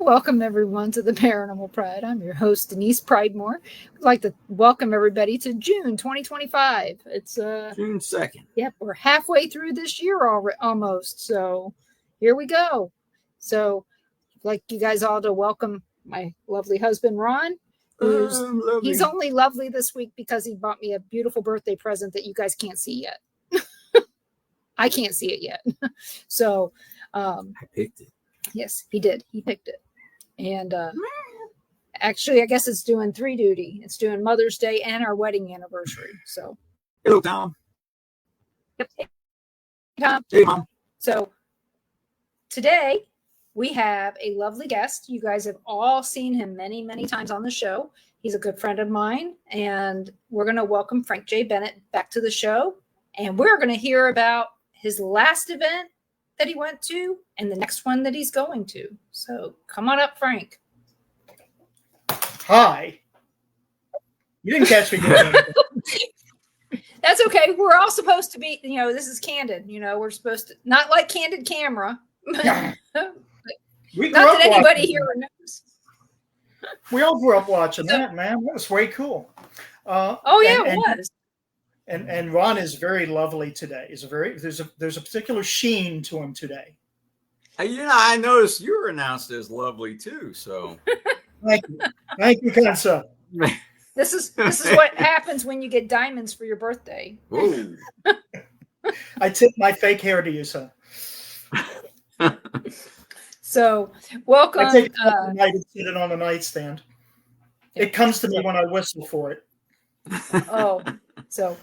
Welcome, everyone, to the Paranormal Pride. I'm your host, Denise Pridemore. I'd like to welcome everybody to June 2025. It's June 2nd. Yep, we're halfway through this year almost. So here we go. So I'd like you guys all to welcome my lovely husband, Ron. He's only lovely this week because he bought me a beautiful birthday present that you guys can't see yet. I can't see it yet. So I picked it. Yes, he did. He picked it. And actually, I guess it's doing three duty. It's doing Mother's Day and our wedding anniversary. So, hello, Tom. Yep. Hey, Tom. Hey, Mom. So, today we have a lovely guest. You guys have all seen him many, many times on the show. He's a good friend of mine. And we're going to welcome Frank J. Bennett back to the show. And we're going to hear about his last event that he went to and the next one that he's going to. So come on up, Frank. Hi. You didn't catch me doing it. That's okay. We're all supposed to be, this is candid. We're supposed to, not like Candid Camera. We not that anybody here knows. We all grew up watching that, man. That was way cool. It was. And Ron is very lovely today. There's a particular sheen to him today. I noticed you were announced as lovely too. So thank you, kind sir. This is what happens when you get diamonds for your birthday. Whoa. I tip my fake hair to you, sir. So welcome. I take it at night and sit it on a nightstand. It comes to me when I whistle for it. Oh, so.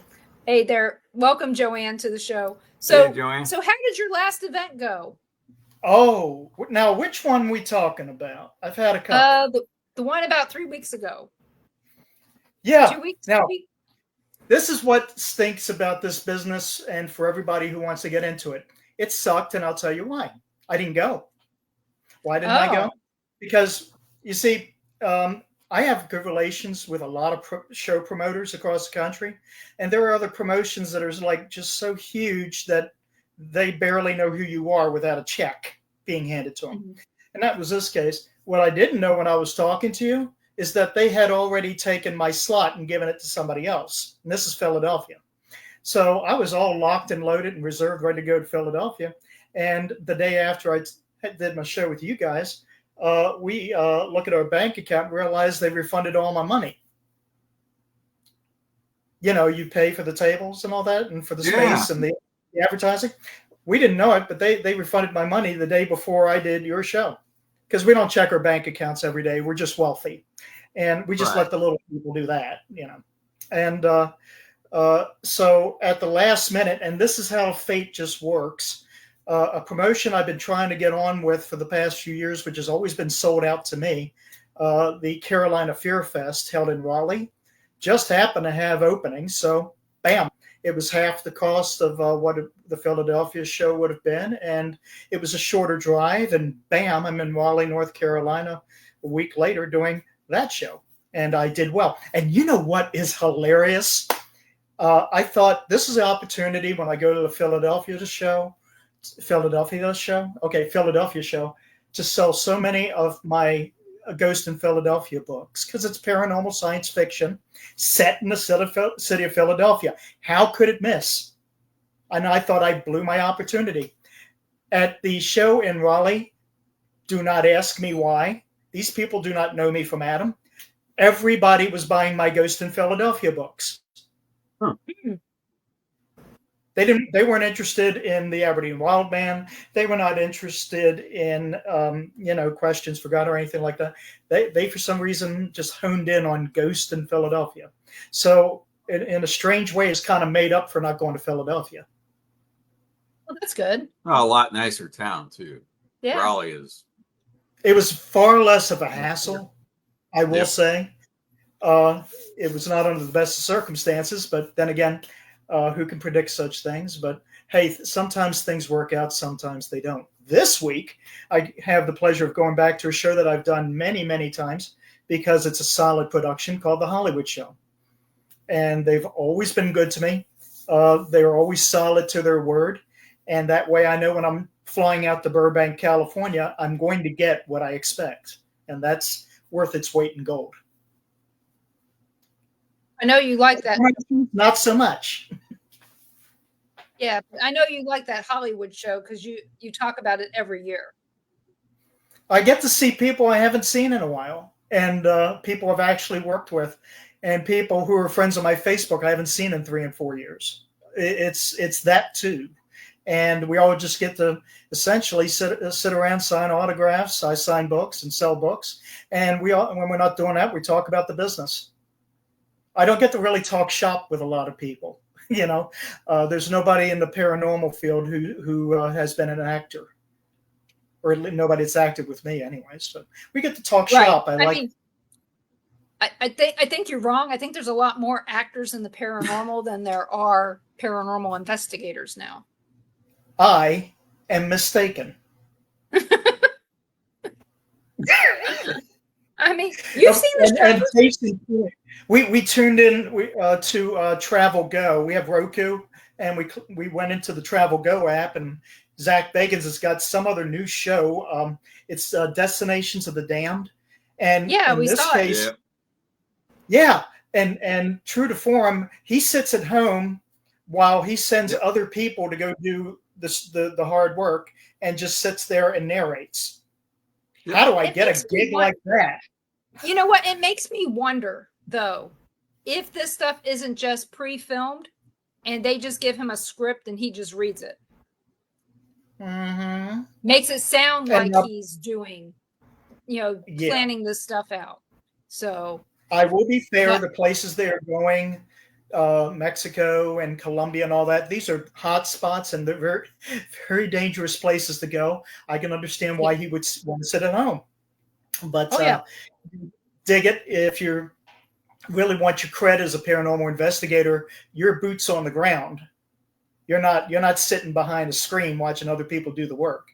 Hey there. Welcome, Joanne, to the show. So, hey, Joanne. So how did your last event go? Oh, now which one we talking about? I've had a couple. The one about 3 weeks ago. Yeah. 2 weeks. Now, this is what stinks about this business and for everybody who wants to get into it. It sucked, and I'll tell you why. I didn't go. Why didn't I go? Because, you see, I have good relations with a lot of show promoters across the country. And there are other promotions that are like just so huge that they barely know who you are without a check being handed to them. Mm-hmm. And that was this case. What I didn't know when I was talking to you is that they had already taken my slot and given it to somebody else. And this is Philadelphia. So I was all locked and loaded and reserved, ready to go to Philadelphia. And the day after I did my show with you guys, we look at our bank account and realize they refunded all my money. You pay for the tables and all that and for the space and the advertising. We didn't know it, but they refunded my money the day before I did your show because we don't check our bank accounts every day. We're just wealthy. And we just let the little people do that, And so at the last minute, and this is how fate just works, a promotion I've been trying to get on with for the past few years, which has always been sold out to me, the Carolina Fear Fest held in Raleigh, just happened to have openings. So, bam, it was half the cost of what the Philadelphia show would have been. And it was a shorter drive. And bam, I'm in Raleigh, North Carolina a week later doing that show. And I did well. And you know what is hilarious? I thought this is an opportunity when I go to the Philadelphia show, to sell so many of my Ghost in Philadelphia books because it's paranormal science fiction set in the city of Philadelphia. How could it miss? And I thought I blew my opportunity. At the show in Raleigh, do not ask me why. These people do not know me from Adam. Everybody was buying my Ghost in Philadelphia books. Huh. They weren't interested in the Aberdeen Wild Man. They were not interested in, Questions for God or anything like that. They for some reason just honed in on Ghost in Philadelphia. So in a strange way, it's kind of made up for not going to Philadelphia. Well, that's good. Oh, a lot nicer town too. Yeah. Raleigh is. It was far less of a hassle, I will say. It was not under the best of circumstances, but then again, who can predict such things? But hey, sometimes things work out, sometimes they don't. This week, I have the pleasure of going back to a show that I've done many, many times because it's a solid production called The Hollywood Show. And they've always been good to me. They are always solid to their word. And that way I know when I'm flying out to Burbank, California, I'm going to get what I expect. And that's worth its weight in gold. I know you like that. Not so much. Yeah, I know you like that Hollywood show because you talk about it every year. I get to see people I haven't seen in a while, and people I've actually worked with, and people who are friends on my Facebook I haven't seen in 3 and 4 years. It's that too. And we all just get to essentially sit around, sign autographs. I sign books and sell books. And when we're not doing that, we talk about the business. I don't get to really talk shop with a lot of people. There's nobody in the paranormal field who has been an actor, or nobody that's acted with me anyways. So we get to talk shop. I think you're wrong. I think there's a lot more actors in the paranormal than there are paranormal investigators now. I am mistaken. I mean, you've seen the show. We tuned in to Travel Go. We have Roku, and we went into the Travel Go app, and Zach Bagans has got some other new show. It's Destinations of the Damned, and yeah, in we this saw case, it. Yeah, and true to form, he sits at home while he sends other people to go do the hard work, and just sits there and narrates. How do I get a gig like that? You know what? It makes me wonder, though, if this stuff isn't just pre-filmed and they just give him a script and he just reads it. Mm-hmm. Makes it sound like he's doing, planning this stuff out. So I will be fair. The places they are going, Mexico and Colombia and all that, these are hot spots and they're very, very dangerous places to go. I can understand why he would want to sit at home. But dig it. If you really want your cred as a paranormal investigator, your boots on the ground. You're not sitting behind a screen watching other people do the work.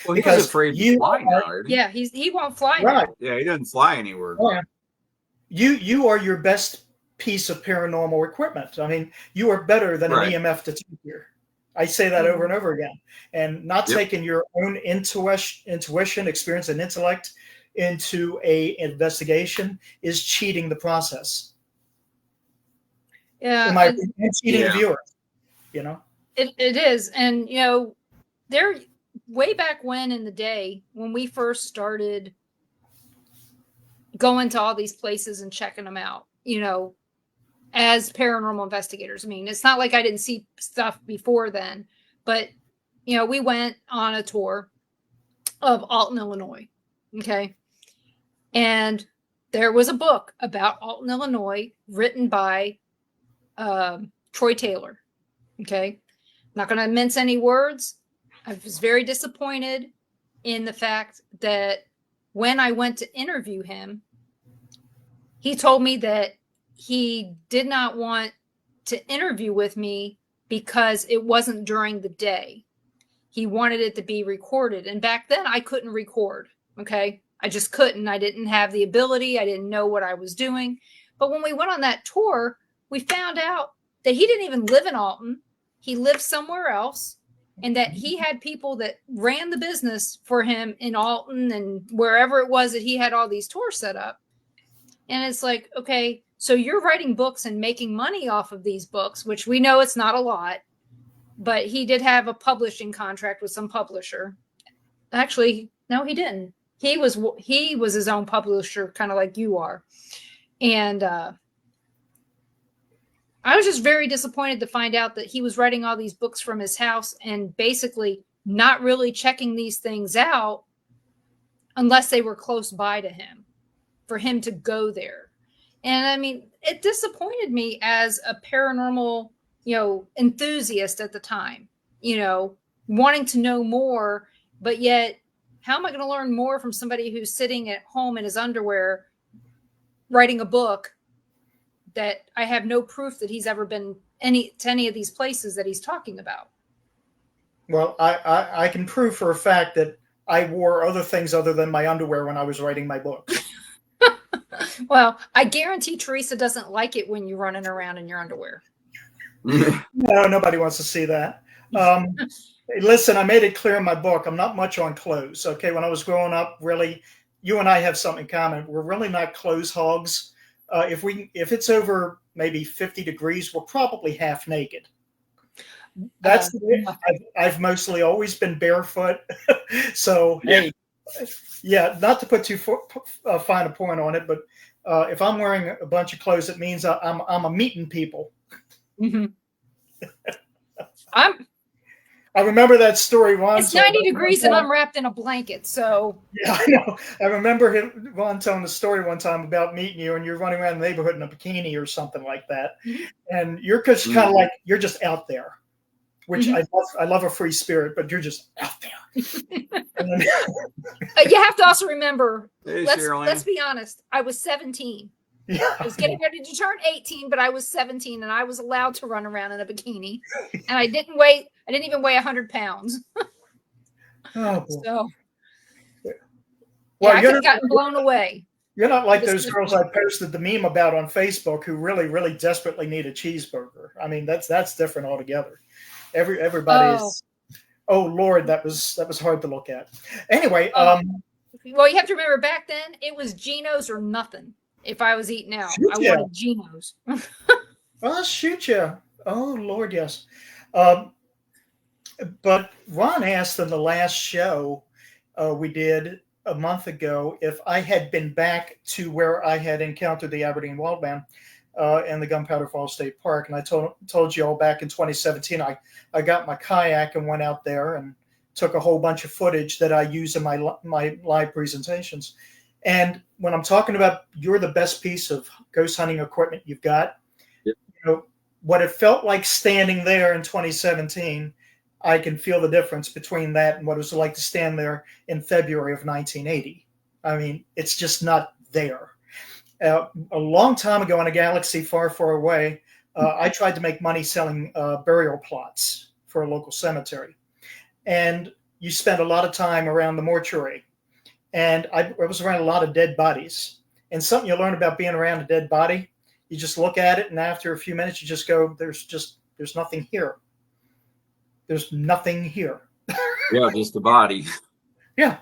Well, he's afraid to fly now. Yeah, he won't fly. Right. Now. Yeah, he doesn't fly anywhere. Yeah. You are your best piece of paranormal equipment. I mean, you are better than an EMF detector. I say that over and over again. And not taking your own intuition, experience, and intellect into a investigation is cheating the process. Yeah, and cheating the viewer. It is, and there way back when in the day when we first started going to all these places and checking them out, as paranormal investigators. I mean, it's not like I didn't see stuff before then, but we went on a tour of Alton, Illinois. Okay. And there was a book about Alton, Illinois written by Troy Taylor. Okay. Not going to mince any words. I was very disappointed in the fact that when I went to interview him, he told me that he did not want to interview with me because it wasn't during the day. He wanted it to be recorded. And back then I couldn't record. Okay. I just couldn't. I didn't have the ability. I didn't know what I was doing. But when we went on that tour, we found out that he didn't even live in Alton. He lived somewhere else, and that he had people that ran the business for him in Alton and wherever it was that he had all these tours set up. And it's like, okay, so you're writing books and making money off of these books, which we know it's not a lot, but he did have a publishing contract with some publisher. Actually, no, he didn't. He was his own publisher, kind of like you are. And I was just very disappointed to find out that he was writing all these books from his house and basically not really checking these things out unless they were close by to him for him to go there. And I mean, it disappointed me as a paranormal, enthusiast at the time, wanting to know more, but yet how am I going to learn more from somebody who's sitting at home in his underwear writing a book that I have no proof that he's ever been to any of these places that he's talking about? Well, I can prove for a fact that I wore other things other than my underwear when I was writing my books. Well, I guarantee Teresa doesn't like it when you're running around in your underwear. No, nobody wants to see that. Hey, listen, I made it clear in my book, I'm not much on clothes. Okay, when I was growing up, really, you and I have something in common. We're really not clothes hogs. If it's over maybe 50 degrees, we're probably half naked. That's the way I've mostly always been barefoot. So hey, yeah, not to put too fine a point on it, but if I'm wearing a bunch of clothes, it means I'm a meeting people. Mm-hmm. I remember that story once. It's 90 degrees and I'm wrapped in a blanket, so. Yeah, I know. I remember Ron telling the story one time about meeting you, and you're running around the neighborhood in a bikini or something like that, and you're just kind of like you're just out there, which I love a free spirit, but you're just out there. Then, you have to also remember. Hey, let's be honest. I was 17. Yeah, I was getting ready to turn 18, but I was 17 and I was allowed to run around in a bikini. And I didn't even weigh 100 pounds. Oh, so, well, I could have gotten blown away. You're not like those girls I posted the meme about on Facebook who really, really desperately need a cheeseburger. I mean, that's different altogether. Everybody's. Oh Lord, that was hard to look at. Anyway, well, you have to remember back then it was Geno's or nothing. If I was eating out, I wanted Geno's. I'll shoot you. Oh Lord, yes. But Ron asked in the last show we did a month ago if I had been back to where I had encountered the Aberdeen Wildman in the Gunpowder Falls State Park, and I told you all back in 2017 I got my kayak and went out there and took a whole bunch of footage that I use in my live presentations. And when I'm talking about you're the best piece of ghost hunting equipment you've got, you know, what it felt like standing there in 2017, I can feel the difference between that and what it was like to stand there in February of 1980. I mean, it's just not there. A long time ago in a galaxy far, far away, I tried to make money selling burial plots for a local cemetery. And you spend a lot of time around the mortuary. And I was around a lot of dead bodies. And something you learn about being around a dead body, you just look at it, and after a few minutes, you just go, there's nothing here. There's nothing here. Yeah, just the body. Yeah.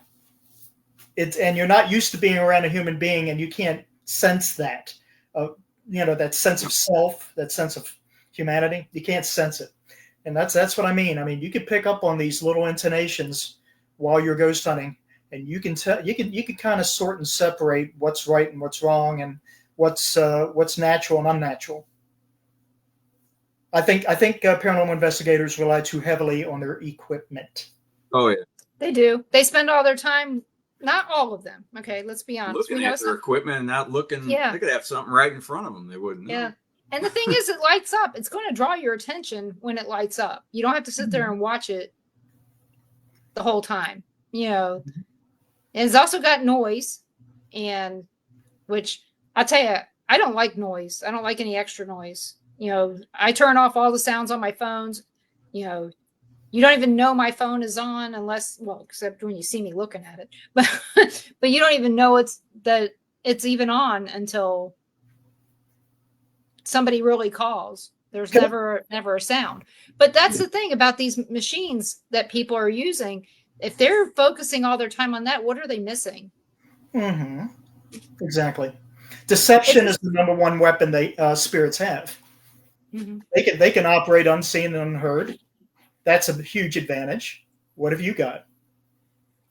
And you're not used to being around a human being, and you can't sense that. That sense of self, that sense of humanity. You can't sense it. And that's what I mean. I mean, you can pick up on these little intonations while you're ghost hunting. And you can kind of sort and separate what's right and what's wrong, and what's natural and unnatural. I think paranormal investigators rely too heavily on their equipment. Oh yeah, they do. They spend all their time. Not all of them. Okay, let's be honest. Looking at their equipment and not looking. Yeah. They could have something right in front of them. They wouldn't know. Yeah. And the thing is, it lights up. It's going to draw your attention when it lights up. You don't have to sit there and watch it the whole time. You know. And it's also got noise, and which I'll tell you, I don't like noise. I don't like any extra noise. You know, I turn off all the sounds on my phones. You know, you don't even know my phone is on unless, well, except when you see me looking at it. But you don't even know it's even on until somebody really calls. There's never a sound. But that's the thing about these machines that people are using. If they're focusing all their time on that, what are they missing? Mm-hmm. Exactly. Deception is the number one weapon spirits have. Mm-hmm. They can operate unseen and unheard. That's a huge advantage. What have you got?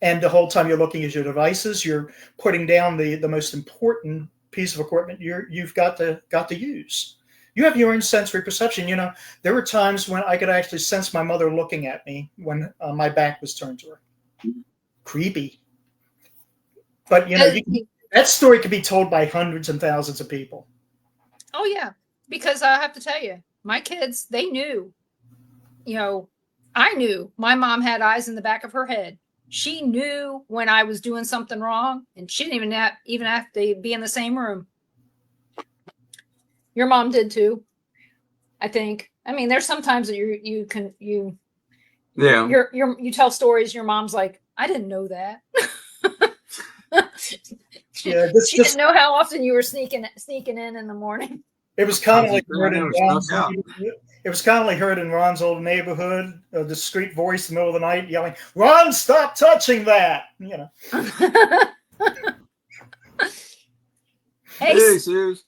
And the whole time you're looking at your devices, you're putting down the most important piece of equipment you've got to use. You have your own sensory perception. You know, there were times when I could actually sense my mother looking at me when my back was turned to her. Creepy. But, you know, that story could be told by hundreds and thousands of people. Oh, yeah. Because I have to tell you, my kids, they knew. You know, I knew my mom had eyes in the back of her head. She knew when I was doing something wrong, and she didn't even have to be in the same room. Your mom did too, I think. I mean, there's sometimes that you tell stories. Your mom's like, I didn't know that. she didn't know how often you were sneaking in the morning. It was commonly I heard in never Ron's snuck out. It was commonly heard in Ron's old neighborhood, a discreet voice in the middle of the night yelling, "Ron, stop touching that!" You know. Hey, Suze.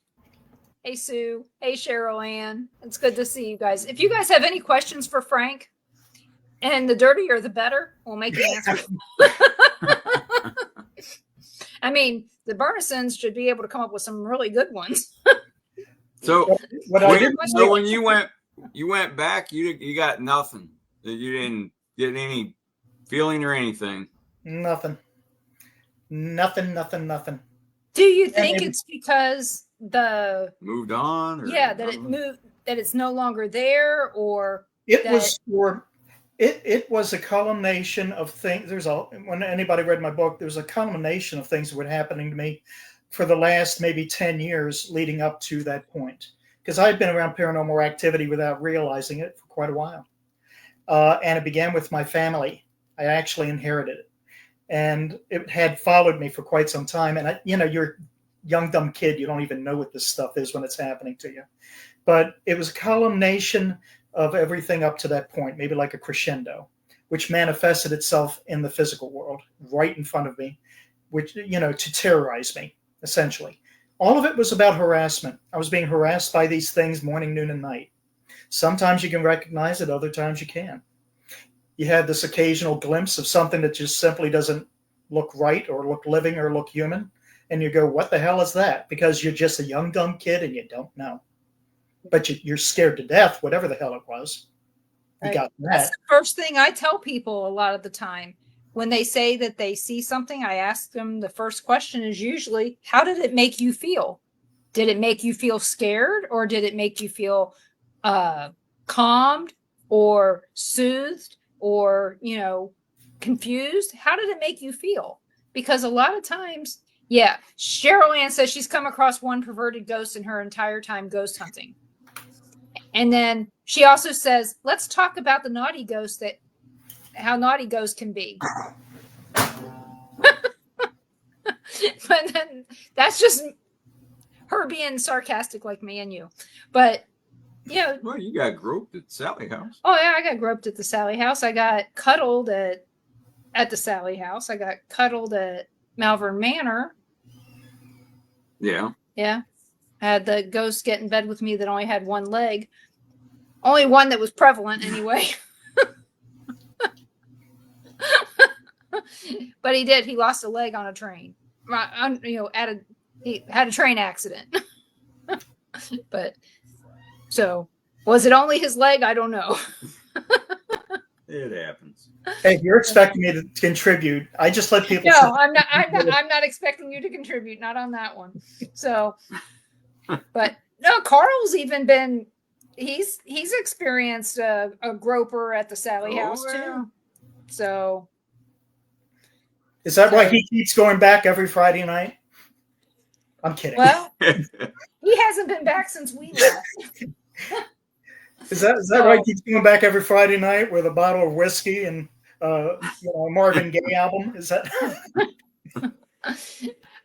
Hey, Sue. Hey, Cheryl Ann. It's good to see you guys. If you guys have any questions for Frank, and the dirtier the better, we'll make an answer. I mean, the Bernissons should be able to come up with some really good ones. So, when when you went back, you got nothing. You didn't get any feeling or anything. Nothing. Do you think it's because the moved on? Or, that it moved, that it's no longer there, or it was a culmination of things. When anybody read my book, there was a culmination of things that were happening to me for the last maybe 10 years leading up to that point. Because I had been around paranormal activity without realizing it for quite a while. And it began with my family. I actually inherited it. And it had followed me for quite some time. And, you're a young, dumb kid. You don't even know what this stuff is when it's happening to you. But it was a culmination of everything up to that point, maybe like a crescendo, which manifested itself in the physical world right in front of me, which, to terrorize me, essentially. All of it was about harassment. I was being harassed by these things morning, noon, and night. Sometimes you can recognize it, other times you can't. You have this occasional glimpse of something that just simply doesn't look right or look living or look human. And you go, what the hell is that? Because you're just a young, dumb kid and you don't know. But you're scared to death, whatever the hell it was. You got that. That's the first thing I tell people a lot of the time. When they say that they see something, I ask them, the first question is usually, how did it make you feel? Did it make you feel scared, or did it make you feel calmed or soothed or, confused? How did it make you feel? Because a lot of times, Cheryl Ann says she's come across one perverted ghost in her entire time ghost hunting. And then she also says, let's talk about the naughty ghost, how naughty ghosts can be. But then that's just her being sarcastic like me and you. But, well, you got groped at Sally house. Oh, yeah, I got groped at the Sally house. I got cuddled at the Sally house. I got cuddled at Malvern Manor. Yeah. Yeah. I had the ghost get in bed with me that only had one leg. Only one that was prevalent anyway. But he did. He lost a leg on a train. He had a train accident. But so was it only his leg? I don't know. It happens. Hey, you're expecting me to contribute. I just let people. No, I'm not expecting you to contribute. Not on that one. So, but no, Carl's even been. He's experienced a groper at the Sally house too. So. Is that why he keeps going back every Friday night? I'm kidding. Well, he hasn't been back since we left. Is that why he keeps going back every Friday night with a bottle of whiskey and a Marvin Gaye album? Is that?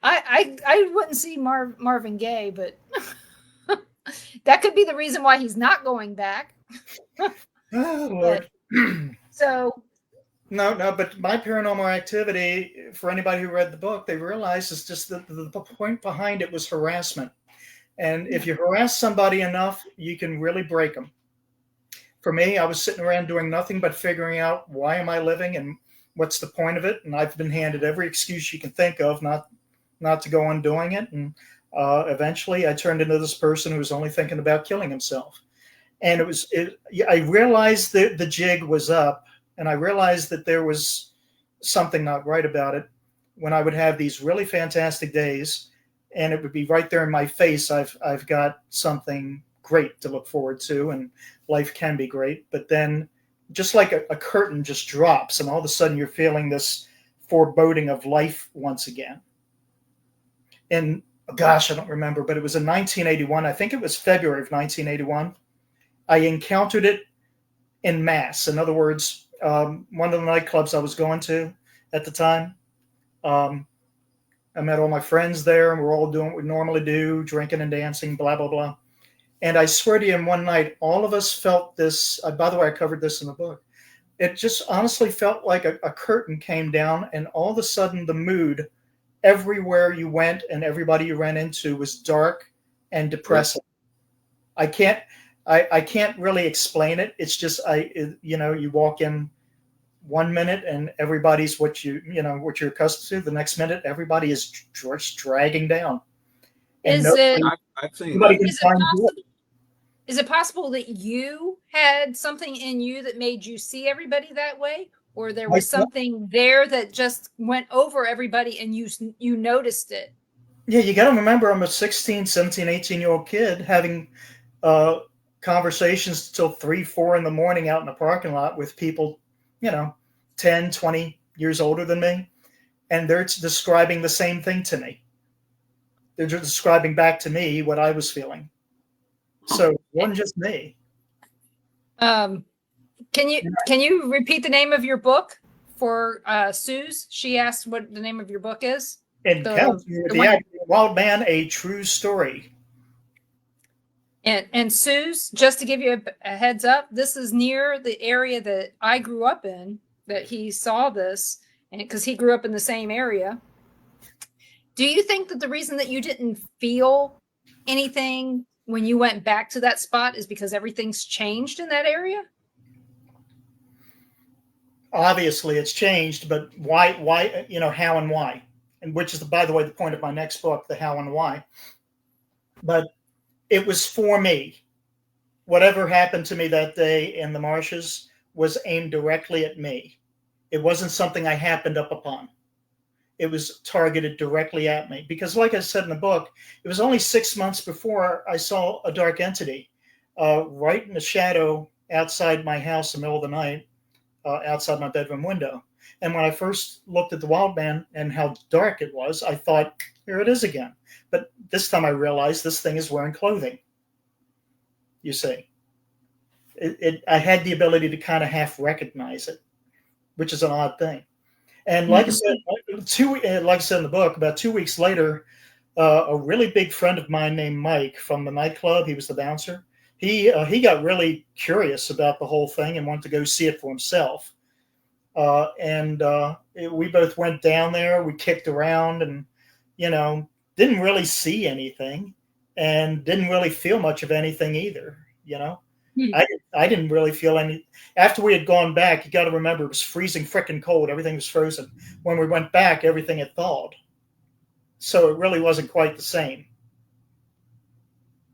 I wouldn't see Marvin Gaye, but that could be the reason why he's not going back. Oh, Lord. So. No, but my paranormal activity, for anybody who read the book, they realized is just that the point behind it was harassment. And if you harass somebody enough, you can really break them. For me, I was sitting around doing nothing but figuring out why am I living and what's the point of it. And I've been handed every excuse you can think of not to go on doing it. And eventually I turned into this person who was only thinking about killing himself. And I realized that the jig was up. And I realized that there was something not right about it when I would have these really fantastic days and it would be right there in my face. I've got something great to look forward to and life can be great. But then just like a curtain just drops and all of a sudden you're feeling this foreboding of life once again. And gosh, I don't remember, but it was in 1981. I think it was February of 1981. I encountered it en masse. In other words, one of the nightclubs I was going to at the time, I met all my friends there and we're all doing what we normally do, drinking and dancing, blah, blah, blah. And I swear to you, one night, all of us felt this. By the way, I covered this in the book. It just honestly felt like a curtain came down, and all of a sudden, the mood everywhere you went and everybody you ran into was dark and depressing. I can't really explain it. It's just you walk in 1 minute and everybody's what you're accustomed to. The next minute, everybody is just dragging down. And I've seen nobody that. can find joy. Is it possible that you had something in you that made you see everybody that way? Or there was something there that just went over everybody and you noticed it? Yeah, you got to remember, I'm a 16, 17, 18-year-old kid having conversations till 3, 4 in the morning out in the parking lot with people, 10, 20 years older than me. And they're describing the same thing to me. They're just describing back to me what I was feeling. So it wasn't just me. Can you repeat the name of your book for Suze? She asked what the name of your book is. The Wild Man, A True Story. And Suze, just to give you a heads up, this is near the area that I grew up in, that he saw this, and because he grew up in the same area. Do you think that the reason that you didn't feel anything when you went back to that spot is because everything's changed in that area? Obviously it's changed, but why, how and why? And which is, by the way, the point of my next book, The How and Why. But it was for me. Whatever happened to me that day in the marshes was aimed directly at me. It wasn't something I happened up upon. It was targeted directly at me. Because like I said in the book, it was only 6 months before I saw a dark entity right in the shadow outside my house in the middle of the night, outside my bedroom window. And when I first looked at the wild man and how dark it was, I thought, here it is again. But this time I realized this thing is wearing clothing. You see, I had the ability to kind of half recognize it, which is an odd thing. And like I said, like I said in the book, about 2 weeks later, a really big friend of mine named Mike from the nightclub, he was the bouncer. He got really curious about the whole thing and wanted to go see it for himself. We both went down there. We kicked around and, didn't really see anything and didn't really feel much of anything either. I didn't really feel any. After we had gone back, you got to remember, it was freezing freaking cold. Everything was frozen. When we went back, everything had thawed. So it really wasn't quite the same.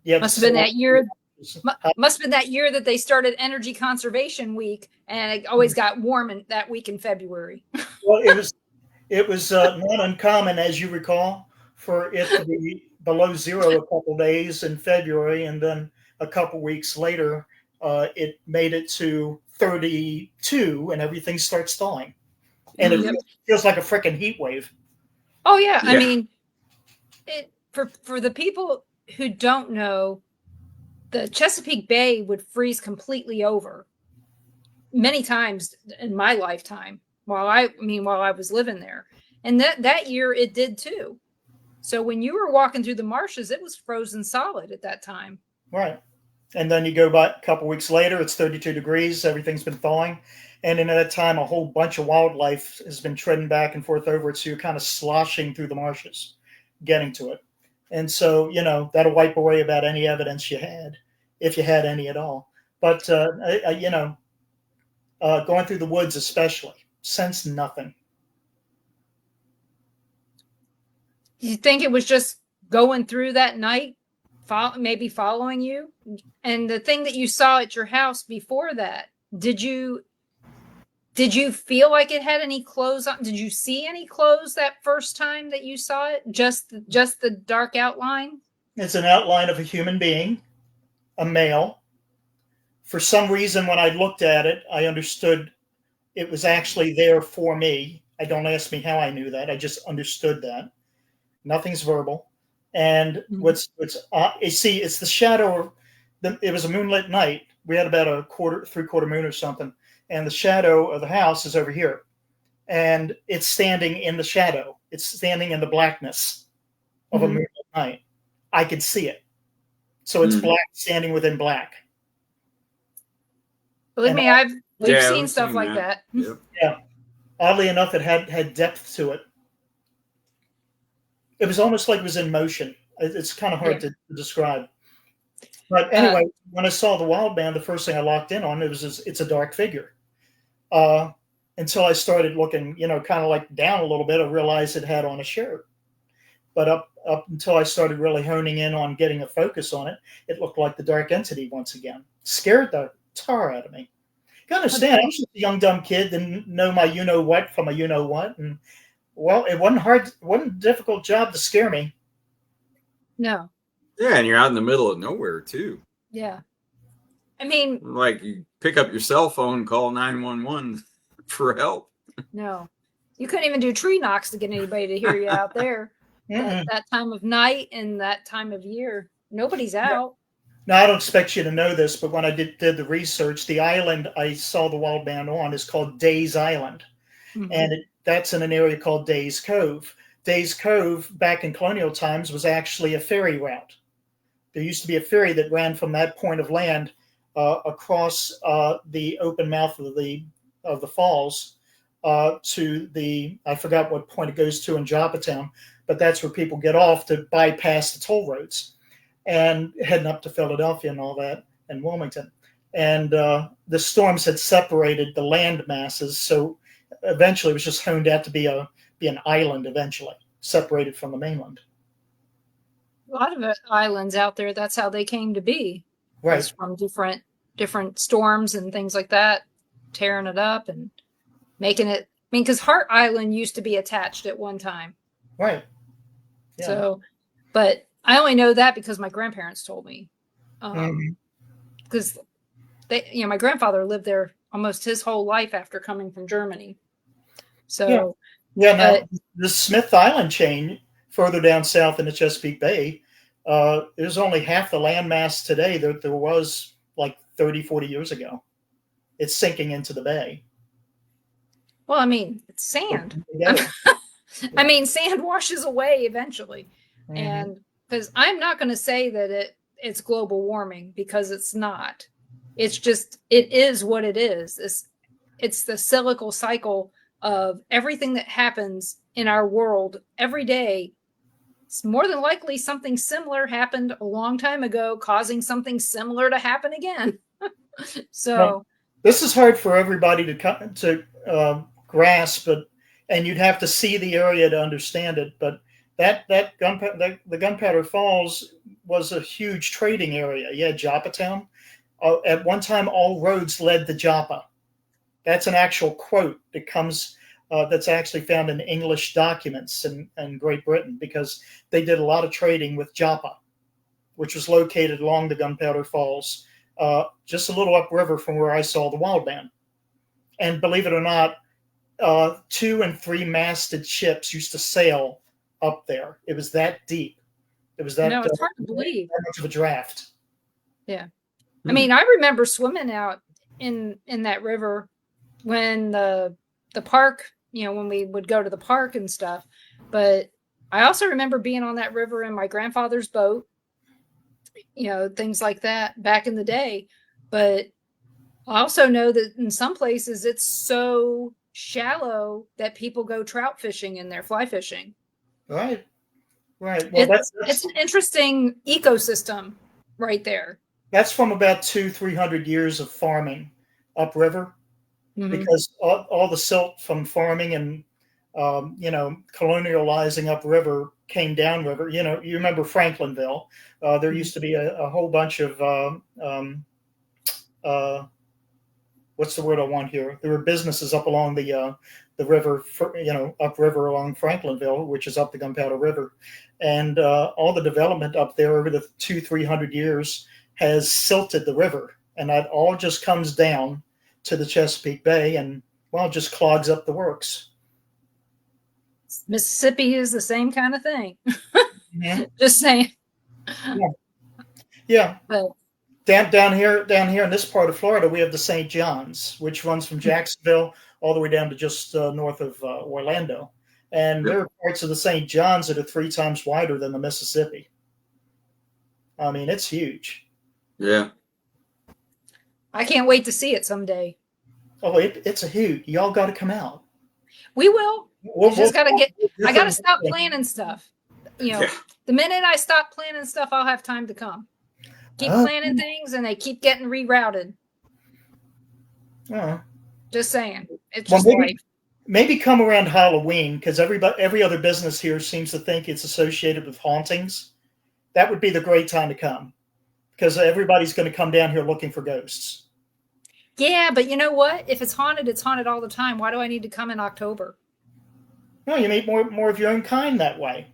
Must have been that year. Must have been that year that they started Energy Conservation Week, and it always got warm in that week in February. Well, it was not uncommon, as you recall, for it to be below zero a couple days in February, and then a couple weeks later, it made it to 32, and everything starts thawing, and it feels like a freaking heat wave. Oh yeah, I mean, for the people who don't know, the Chesapeake Bay would freeze completely over many times in my lifetime while I was living there. And that year it did too. So when you were walking through the marshes, it was frozen solid at that time. Right. And then you go by a couple weeks later, it's 32 degrees, everything's been thawing. And in that time, a whole bunch of wildlife has been treading back and forth over it. So you're kind of sloshing through the marshes, getting to it. And so, that'll wipe away about any evidence you had, if you had any at all. But, going through the woods especially, sense nothing. You think it was just going through that night, maybe following you? And the thing that you saw at your house before that, did you feel like it had any clothes on? Did you see any clothes that first time that you saw it? Just the dark outline? It's an outline of a human being, a male. For some reason, when I looked at it, I understood it was actually there for me. Don't ask me how I knew that. I just understood that. Nothing's verbal. And it's the shadow. It was a moonlit night. We had about a three-quarter moon or something. And the shadow of the house is over here. And it's standing in the shadow. It's standing in the blackness of a moonlit night. I could see it. So it's black standing within black. Believe me, we've seen stuff like that. Yep. Yeah. Oddly enough, it had depth to it. It was almost like it was in motion. It's kind of hard to describe. But anyway, when I saw the wild man, the first thing I locked in on it's a dark figure. Until I started looking, kind of like down a little bit, I realized it had on a shirt. But up until I started really honing in on getting a focus on it, it looked like the dark entity once again. Scared the tar out of me. You understand, I was just a young, dumb kid, didn't know my you-know-what from a you-know-what. And, well, it wasn't a difficult job to scare me. No. Yeah, and you're out in the middle of nowhere, too. Yeah. I mean, like you pick up your cell phone, call 911 for help. No. You couldn't even do tree knocks to get anybody to hear you out there. that time of night and that time of year. Nobody's out. Now, I don't expect you to know this, but when I did the research, the island I saw the wild man on is called Days Island. Mm-hmm. And that's in an area called Days Cove. Days Cove, back in colonial times, was actually a ferry route. There used to be a ferry that ran from that point of land across the open mouth of the falls to I forgot what point it goes to in Joppatown, but that's where people get off to bypass the toll roads and heading up to Philadelphia and all that, and Wilmington. And the storms had separated the land masses, so eventually it was just honed out to be an island eventually, separated from the mainland. A lot of islands out there, that's how they came to be. Right. It's from different storms and things like that, tearing it up and making it. I mean, because Hart Island used to be attached at one time. Right. Yeah. So, but I only know that because my grandparents told me. Because my grandfather lived there almost his whole life after coming from Germany. So, now the Smith Island chain further down south in the Chesapeake Bay, there's only half the landmass today that there was like 30, 40 years ago. It's sinking into the bay. Well, I mean, it's sand. I mean, sand washes away eventually. Mm-hmm. And because I'm not going to say that it's global warming, because it's not. It's just, it is what it is. It's the cyclical cycle of everything that happens in our world every day. It's more than likely something similar happened a long time ago, causing something similar to happen again. So this is hard for everybody to grasp, and you'd have to see the area to understand it. But the Gunpowder Falls was a huge trading area. Yeah, Joppatown. At one time, all roads led to Joppa. That's an actual quote that comes. That's actually found in English documents in Great Britain, because they did a lot of trading with Joppa, which was located along the Gunpowder Falls, just a little upriver from where I saw the wild man. And believe it or not, 2 and 3 masted ships used to sail up there. It was that deep. It was that. It's hard to believe. That much of a draft. Yeah, I mean, I remember swimming out in that river when the park. When we would go to the park and stuff. But I also remember being on that river in my grandfather's boat, things like that back in the day. But I also know that in some places it's so shallow that people go trout fishing in there, fly fishing. Right. Well, it's an interesting ecosystem right there. That's from about 200-300 years of farming upriver. Mm-hmm. Because all the silt from farming and, colonializing upriver came downriver. You remember Franklinville. There used to be a whole bunch of, what's the word I want here? There were businesses up along the river, upriver along Franklinville, which is up the Gunpowder River. And all the development up there over the 200-300 years has silted the river. And that all just comes down to the Chesapeake Bay and, just clogs up the works. Mississippi is the same kind of thing. Mm-hmm. Just saying. Yeah. But down here in this part of Florida, we have the St. Johns, which runs from Jacksonville all the way down to just north of Orlando. And there are parts of the St. Johns that are 3 times wider than the Mississippi. I mean, it's huge. Yeah. I can't wait to see it someday. Oh, it's a hoot. Y'all got to come out. We will. We'll, Just got to get. I got to stop we'll- planning stuff. You know, Yeah. the minute I stop planning stuff, I'll have time to come. Keep planning things, and they keep getting rerouted. Just saying, it's just life. Maybe come around Halloween, because every other business here seems to think it's associated with hauntings. That would be the great time to come, because everybody's going to come down here looking for ghosts. Yeah, but you know what? If it's haunted all the time. Why do I need to come in October? No, you meet more of your own kind that way.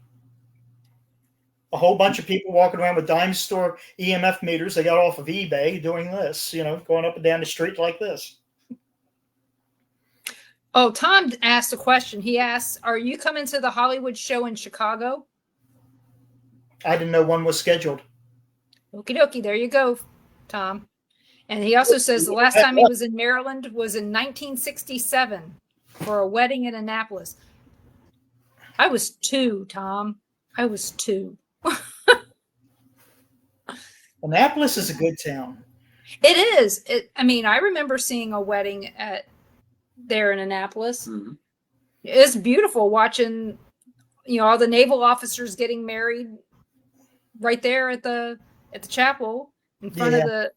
A whole bunch of people walking around with dime store EMF meters they got off of eBay doing this, going up and down the street like this. Oh, Tom asked a question. He asked, are you coming to the Hollywood show in Chicago? I didn't know one was scheduled. Okie dokie. There you go, Tom. And he also says the last time he was in Maryland was in 1967 for a wedding in Annapolis. I was 2, Tom. I was 2. Annapolis is a good town. It is. I remember seeing a wedding there in Annapolis. Mm-hmm. It's beautiful watching, all the naval officers getting married right there at the chapel in front of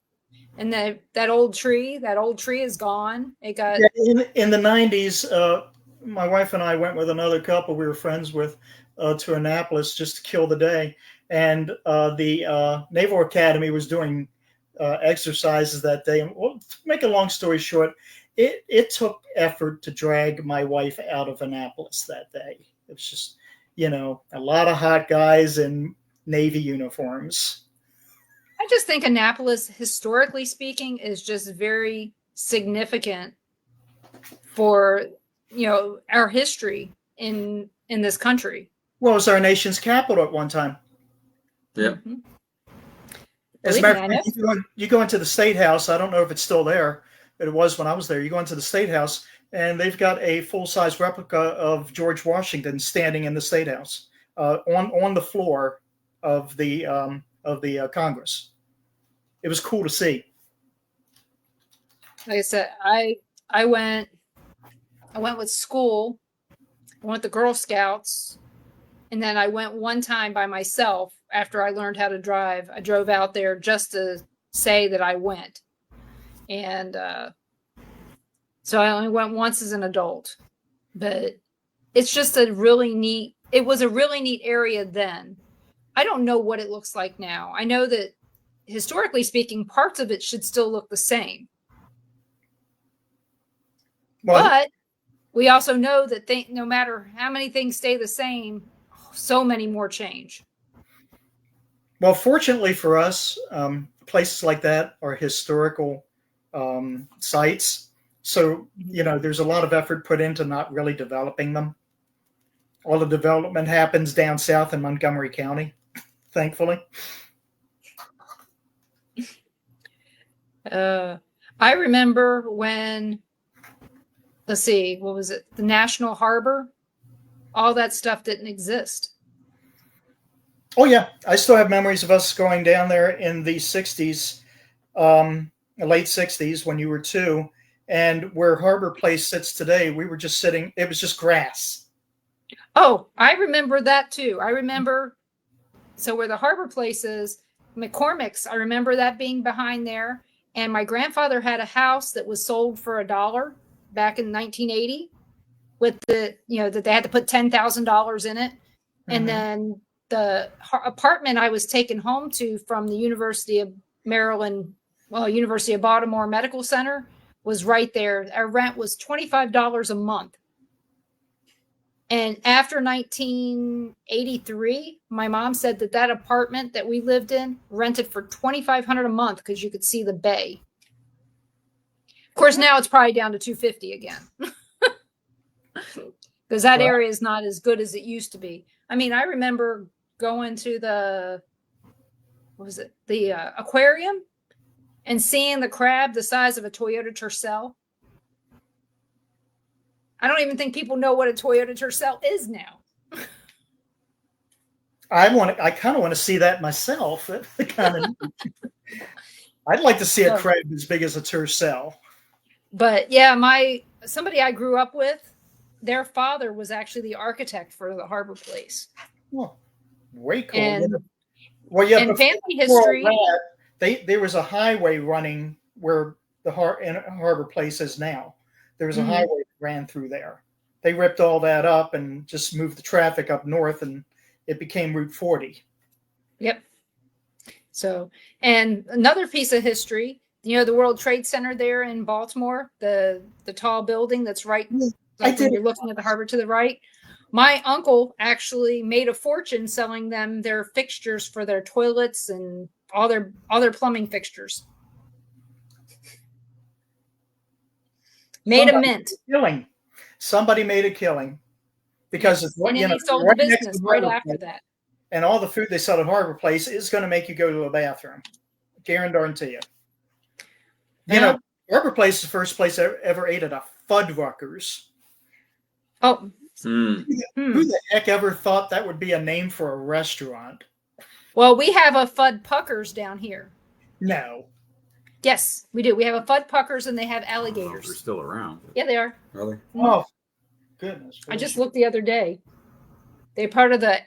that old tree. That old tree is gone. It got in the 90s. My wife and I went with another couple we were friends with to Annapolis just to kill the day. And the Naval Academy was doing exercises that day. And to make a long story short, it took effort to drag my wife out of Annapolis that day. It was just, a lot of hot guys in Navy uniforms. I just think Annapolis, historically speaking, is just very significant for, our history in this country. Well, it was our nation's capital at one time. Yeah. Mm-hmm. As a matter of fact, you go into the State House. I don't know if it's still there, but it was when I was there. You go into the State House, and they've got a full-size replica of George Washington standing in the State House on the floor of the Congress. It was cool to see. Like I said, I went with school. I went with the Girl Scouts, and then I went one time by myself after I learned how to drive. I drove out there just to say that I went. And so I only went once as an adult. But it's just it was a really neat area then. I don't know what it looks like now. I know that historically speaking, parts of it should still look the same. Well, but we also know that no matter how many things stay the same, so many more change. Well, fortunately for us, places like that are historical sites. So, there's a lot of effort put into not really developing them. All the development happens down south in Montgomery County, thankfully. I remember when, let's see, what was it? The National Harbor, all that stuff didn't exist. Oh yeah, I still have memories of us going down there in the 60s, late 60s when you were 2, and where Harbor Place sits today, we were just sitting, it was just grass. Oh, I remember that too. I remember, so where the Harbor Place is, McCormick's, I remember that being behind there. And my grandfather had a house that was sold for $1 back in 1980 with that they had to put $10,000 in it. Mm-hmm. And then the apartment I was taken home to from the University of Maryland, University of Baltimore Medical Center was right there. Our rent was $25 a month. And after 1983, my mom said that apartment that we lived in rented for $2,500 a month because you could see the bay. Of course, now it's probably down to $250 again because that area is not as good as it used to be. I mean, I remember going to the aquarium and seeing the crab the size of a Toyota Tercel. I don't even think people know what a Toyota Tercel is now. I kind of want to see that myself. I'd like to see a crab as big as a Tercel. But yeah, somebody I grew up with, their father was actually the architect for the Harbor Place. Well, way cool. And, well, yeah, in family history, there was a highway running where the Harbor Place is now. There was a highway that ran through there. They ripped all that up and just moved the traffic up north, and it became Route 40. Yep. So, and another piece of history, the World Trade Center there in Baltimore, the tall building that's right, like when you're looking at the harbor to the right. My uncle actually made a fortune selling them their fixtures for their toilets and all their plumbing fixtures. Made a mint. Somebody made a killing because it's and then he sold the business right after that. And all the food they sell at Harbor Place is going to make you go to a bathroom. Guarantee you. Harbor Place is the first place I ever ate at a Fuddruckers. Oh. Who the heck ever thought that would be a name for a restaurant? Well, we have a Fuddpuckers down here. No. Yes, we do. We have a Fuddpuckers and they have alligators. They're still around. Yeah, they are. Really? Oh, goodness. I just looked the other day. They're part of the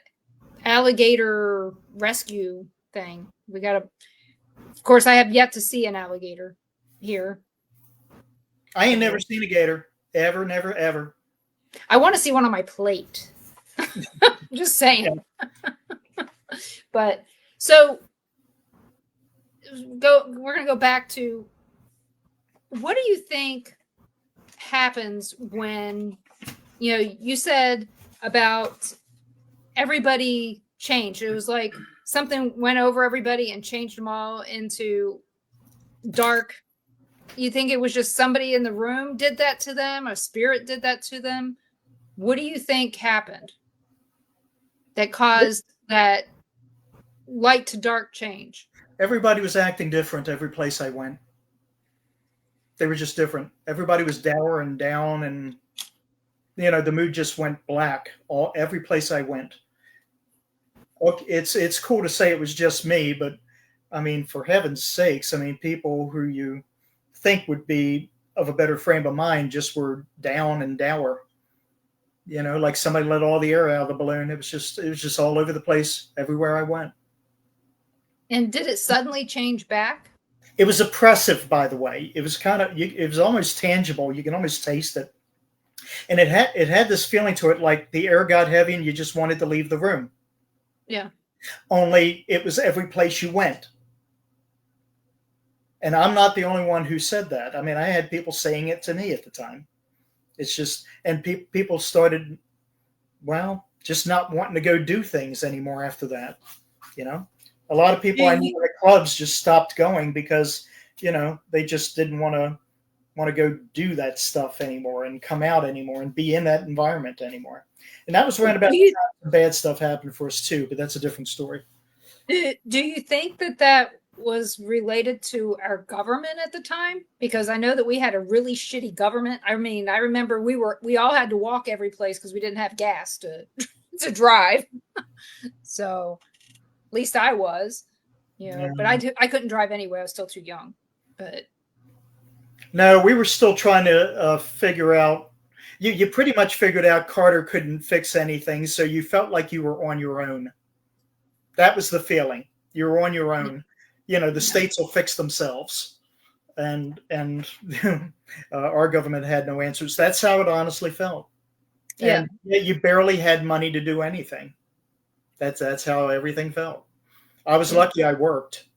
alligator rescue thing. Of course, I have yet to see an alligator here. I ain't never seen a gator. Ever, never, ever. I want to see one on my plate. Just saying. But so we're going to go back to, what do you think happens when, you said about everybody changed. It was like something went over everybody and changed them all into dark. You think it was just somebody in the room did that to them? A spirit did that to them? What do you think happened that caused that light to dark change? Everybody was acting different every place I went. They were just different. Everybody was dour and down, and the mood just went black every place I went. Look, it's cool to say it was just me, but I mean, for heaven's sakes, I mean, people who you think would be of a better frame of mind just were down and dour. Like somebody let all the air out of the balloon. It was just all over the place, everywhere I went. And did it suddenly change back? It was oppressive, by the way. It was it was almost tangible. You can almost taste it. And it had this feeling to it, like the air got heavy and you just wanted to leave the room. Yeah. Only it was every place you went. And I'm not the only one who said that. I mean, I had people saying it to me at the time. It's just, and people started, just not wanting to go do things anymore after that. A lot of people I knew at clubs just stopped going because, they just didn't want to go do that stuff anymore and come out anymore and be in that environment anymore. And that was around about the time bad stuff happened for us too, but that's a different story. Do you think that was related to our government at the time? Because I know that we had a really shitty government. I mean, I remember we all had to walk every place because we didn't have gas to drive. So at least I was, but I couldn't drive anyway. I was still too young. But no, we were still trying to figure out. You pretty much figured out Carter couldn't fix anything, so you felt like you were on your own. That was the feeling. You were on your own. The states will fix themselves, and our government had no answers. That's how it honestly felt. Yeah. And you barely had money to do anything. That's how everything felt. I was lucky I worked.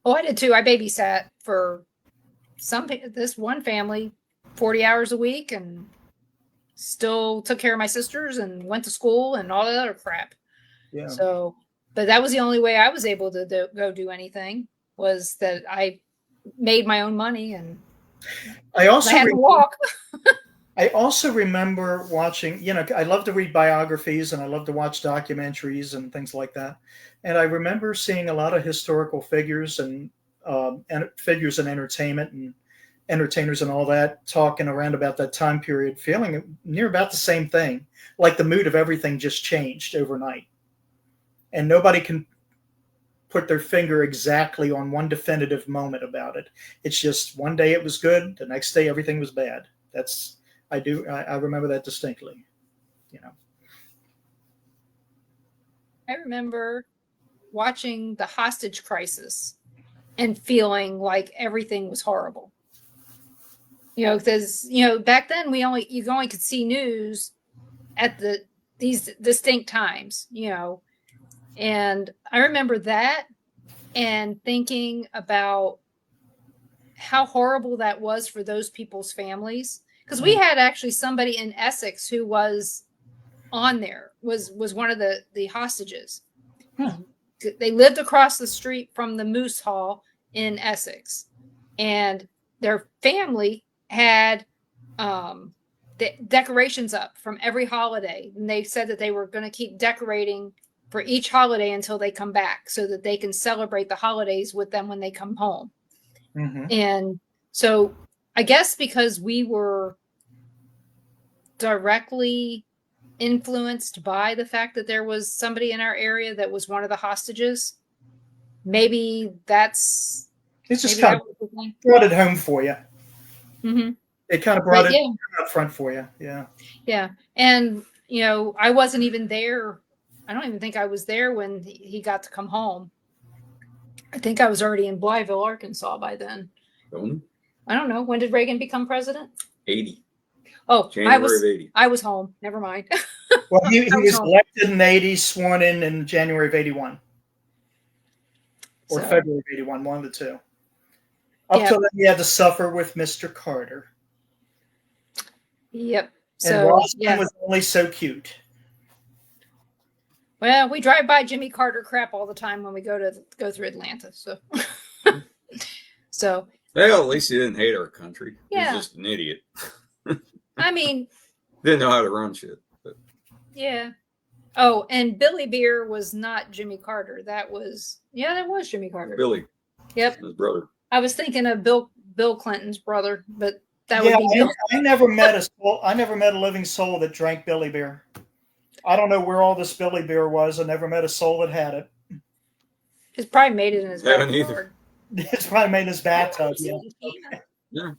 Oh, I did too. I babysat for this one family 40 hours a week and still took care of my sisters and went to school and all that other crap. Yeah. So, but that was the only way I was able to go do anything, was that I made my own money and I had to walk. I also remember watching, I love to read biographies and I love to watch documentaries and things like that. And I remember seeing a lot of historical figures and figures in entertainment and entertainers and all that talking around about that time period, feeling near about the same thing. Like the mood of everything just changed overnight. And nobody can put their finger exactly on one definitive moment about it. It's just one day it was good, the next day everything was bad. I remember that distinctly. I remember watching the hostage crisis and feeling like everything was horrible. Because back then you only could see news at these distinct times, and I remember that and thinking about how horrible that was for those people's families. Because we had actually somebody in Essex who was on there, was one of the hostages. They lived across the street from the Moose Hall in Essex, and their family had the decorations up from every holiday, and they said that they were going to keep decorating for each holiday until they come back so that they can celebrate the holidays with them when they come home. Mm-hmm. And so I guess because we were directly influenced by the fact that there was somebody in our area that was one of the hostages, maybe it's just kind of brought it home for you. Mm-hmm. It kind of brought it up front for you. Yeah. And I wasn't even there. I don't even think I was there when he got to come home. I think I was already in Blytheville, Arkansas by then. I don't know. When did Reagan become president? 80. Oh, January of 80. I was home. Never mind. Well, he was elected in 80, sworn in January of 81. Or February of 81, one of the two. Up till then, he had to suffer with Mr. Carter. Yep. And Rosalind was only so cute. Well, we drive by Jimmy Carter crap all the time when we go through Atlanta. So, well, at least he didn't hate our country. Yeah. He's just an idiot. I mean, didn't know how to run shit. But. Yeah. Oh, and Billy Beer was not Jimmy Carter. That was Jimmy Carter. Billy. Yep. His brother. I was thinking of Bill Clinton's brother, but that would be Bill. I never met a living soul that drank Billy Beer. I don't know where all this Billy Beer was. I never met a soul that had it. He's probably made it in his backyard. It's probably made in his bathtub. Yeah.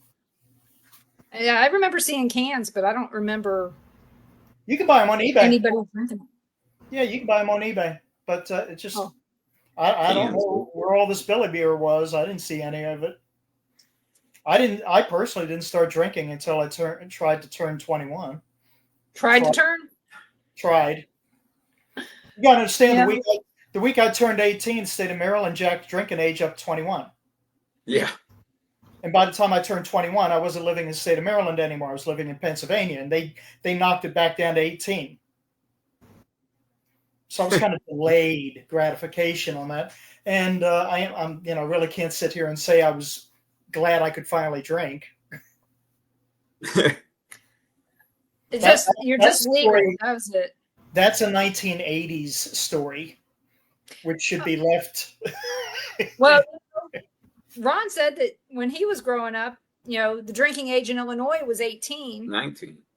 Yeah, I remember seeing cans, but I don't remember. You can buy them on eBay. Anybody drinking them? Yeah, you can buy them on eBay, but it's just I don't know where all this Billy Beer was. I didn't see any of it. I personally didn't start drinking until I tried to turn 21. Tried. You gotta understand, the week I turned 18, the state of Maryland jacked drinking age up to 21. Yeah. And by the time I turned 21, I wasn't living in the state of Maryland anymore. I was living in Pennsylvania, and they knocked it back down to 18. So I was kind of delayed gratification on that. And I'm really can't sit here and say I was glad I could finally drink. You're just legal. That was it. That's a 1980s story, which should be left. Well, Ron said that when he was growing up, the drinking age in Illinois was 18.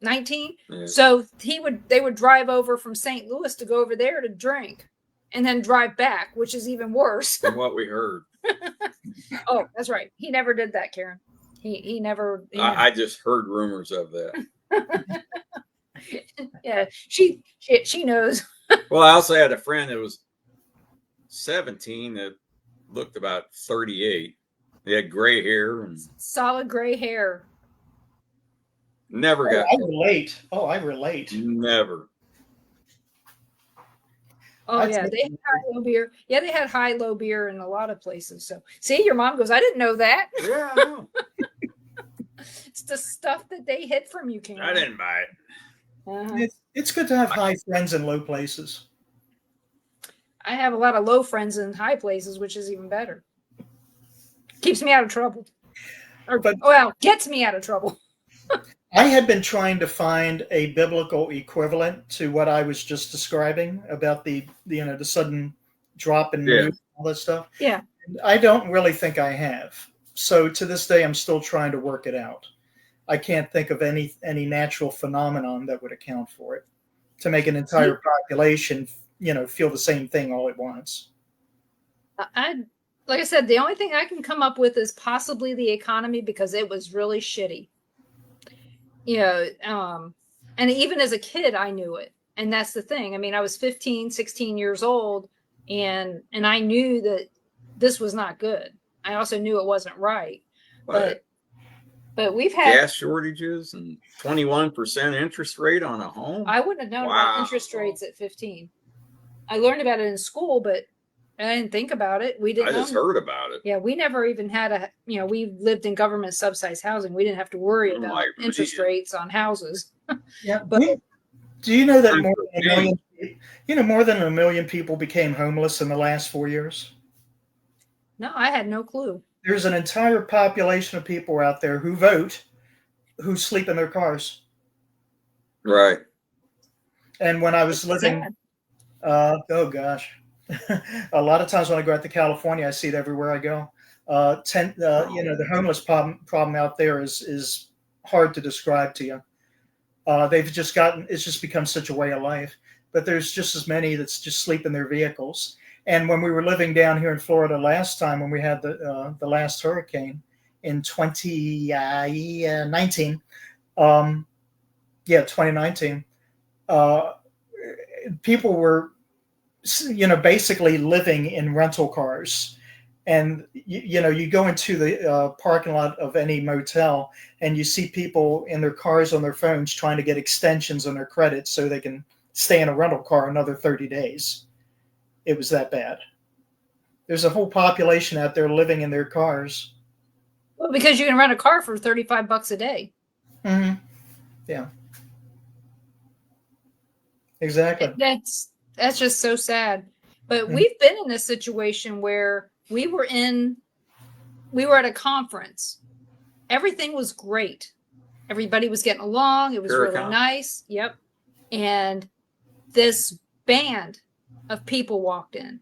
19? Yeah. So they would drive over from St. Louis to go over there to drink and then drive back, which is even worse. From what we heard. Oh, that's right. He never did that, Karen. He never. I just heard rumors of that. Yeah, she knows. Well, I also had a friend that was 17 that looked about 38. He had gray hair and solid gray hair. Never got. I relate. Never. Oh, they had high-low beer. Yeah, they had high-low beer in a lot of places. So, see, your mom goes, I didn't know that. Yeah, I know. It's the stuff that they hid from you, Karen. I didn't buy it. Uh-huh. It's good to have high friends in low places. I have a lot of low friends in high places, which is even better. Keeps me out of trouble. Gets me out of trouble. I had been trying to find a biblical equivalent to what I was just describing about the sudden drop in mood and all that stuff. Yeah. I don't really think I have. So to this day, I'm still trying to work it out. I can't think of any natural phenomenon that would account for it to make an entire population, feel the same thing all at once. Like I said, the only thing I can come up with is possibly the economy, because it was really shitty. And even as a kid, I knew it. And that's the thing. I mean, I was 15, 16 years old, and I knew that this was not good. I also knew it wasn't right. But we've had gas shortages and 21% interest rate on a home. I wouldn't have known about interest rates at 15. I learned about it in school, but I didn't think about it. We didn't. I just heard about it. Yeah, we never even had we lived in government subsidized housing. We didn't have to worry about interest rates on houses. Yeah, but do you know that more than a million people became homeless in the last 4 years? No, I had no clue. There's an entire population of people out there who vote, who sleep in their cars. Right. And when I was living, oh gosh, a lot of times when I go out to California, I see it everywhere I go. The homeless problem out there is hard to describe to you. It's just become such a way of life. But there's just as many that's just sleep in their vehicles. And when we were living down here in Florida last time, when we had the last hurricane in 2019, 2019, people were, basically living in rental cars. And, you go into the parking lot of any motel and you see people in their cars on their phones trying to get extensions on their credit so they can stay in a rental car another 30 days. It was that bad. There's a whole population out there living in their cars. Well, because you can rent a car for $35 a day. Mm-hmm. Yeah. Exactly. That's just so sad. But we've been in a situation where we were at a conference. Everything was great. Everybody was getting along. It was really nice. Yep. And this band of people walked in.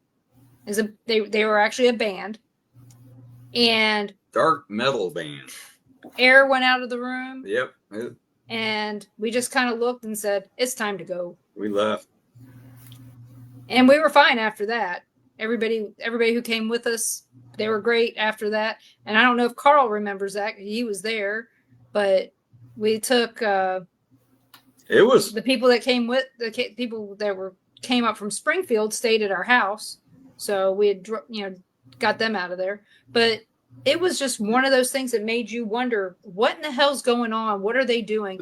They were actually a band, and dark metal band. Air went out of the room. Yep. And we just kind of looked and said, "It's time to go." We left, and we were fine after that. Everybody who came with us, they were great after that. And I don't know if Carl remembers that. He was there, but we took. It was the people that came with came up from Springfield stayed at our house, so we had got them out of there. But it was just one of those things that made you wonder, what in the hell's going on? What are they doing?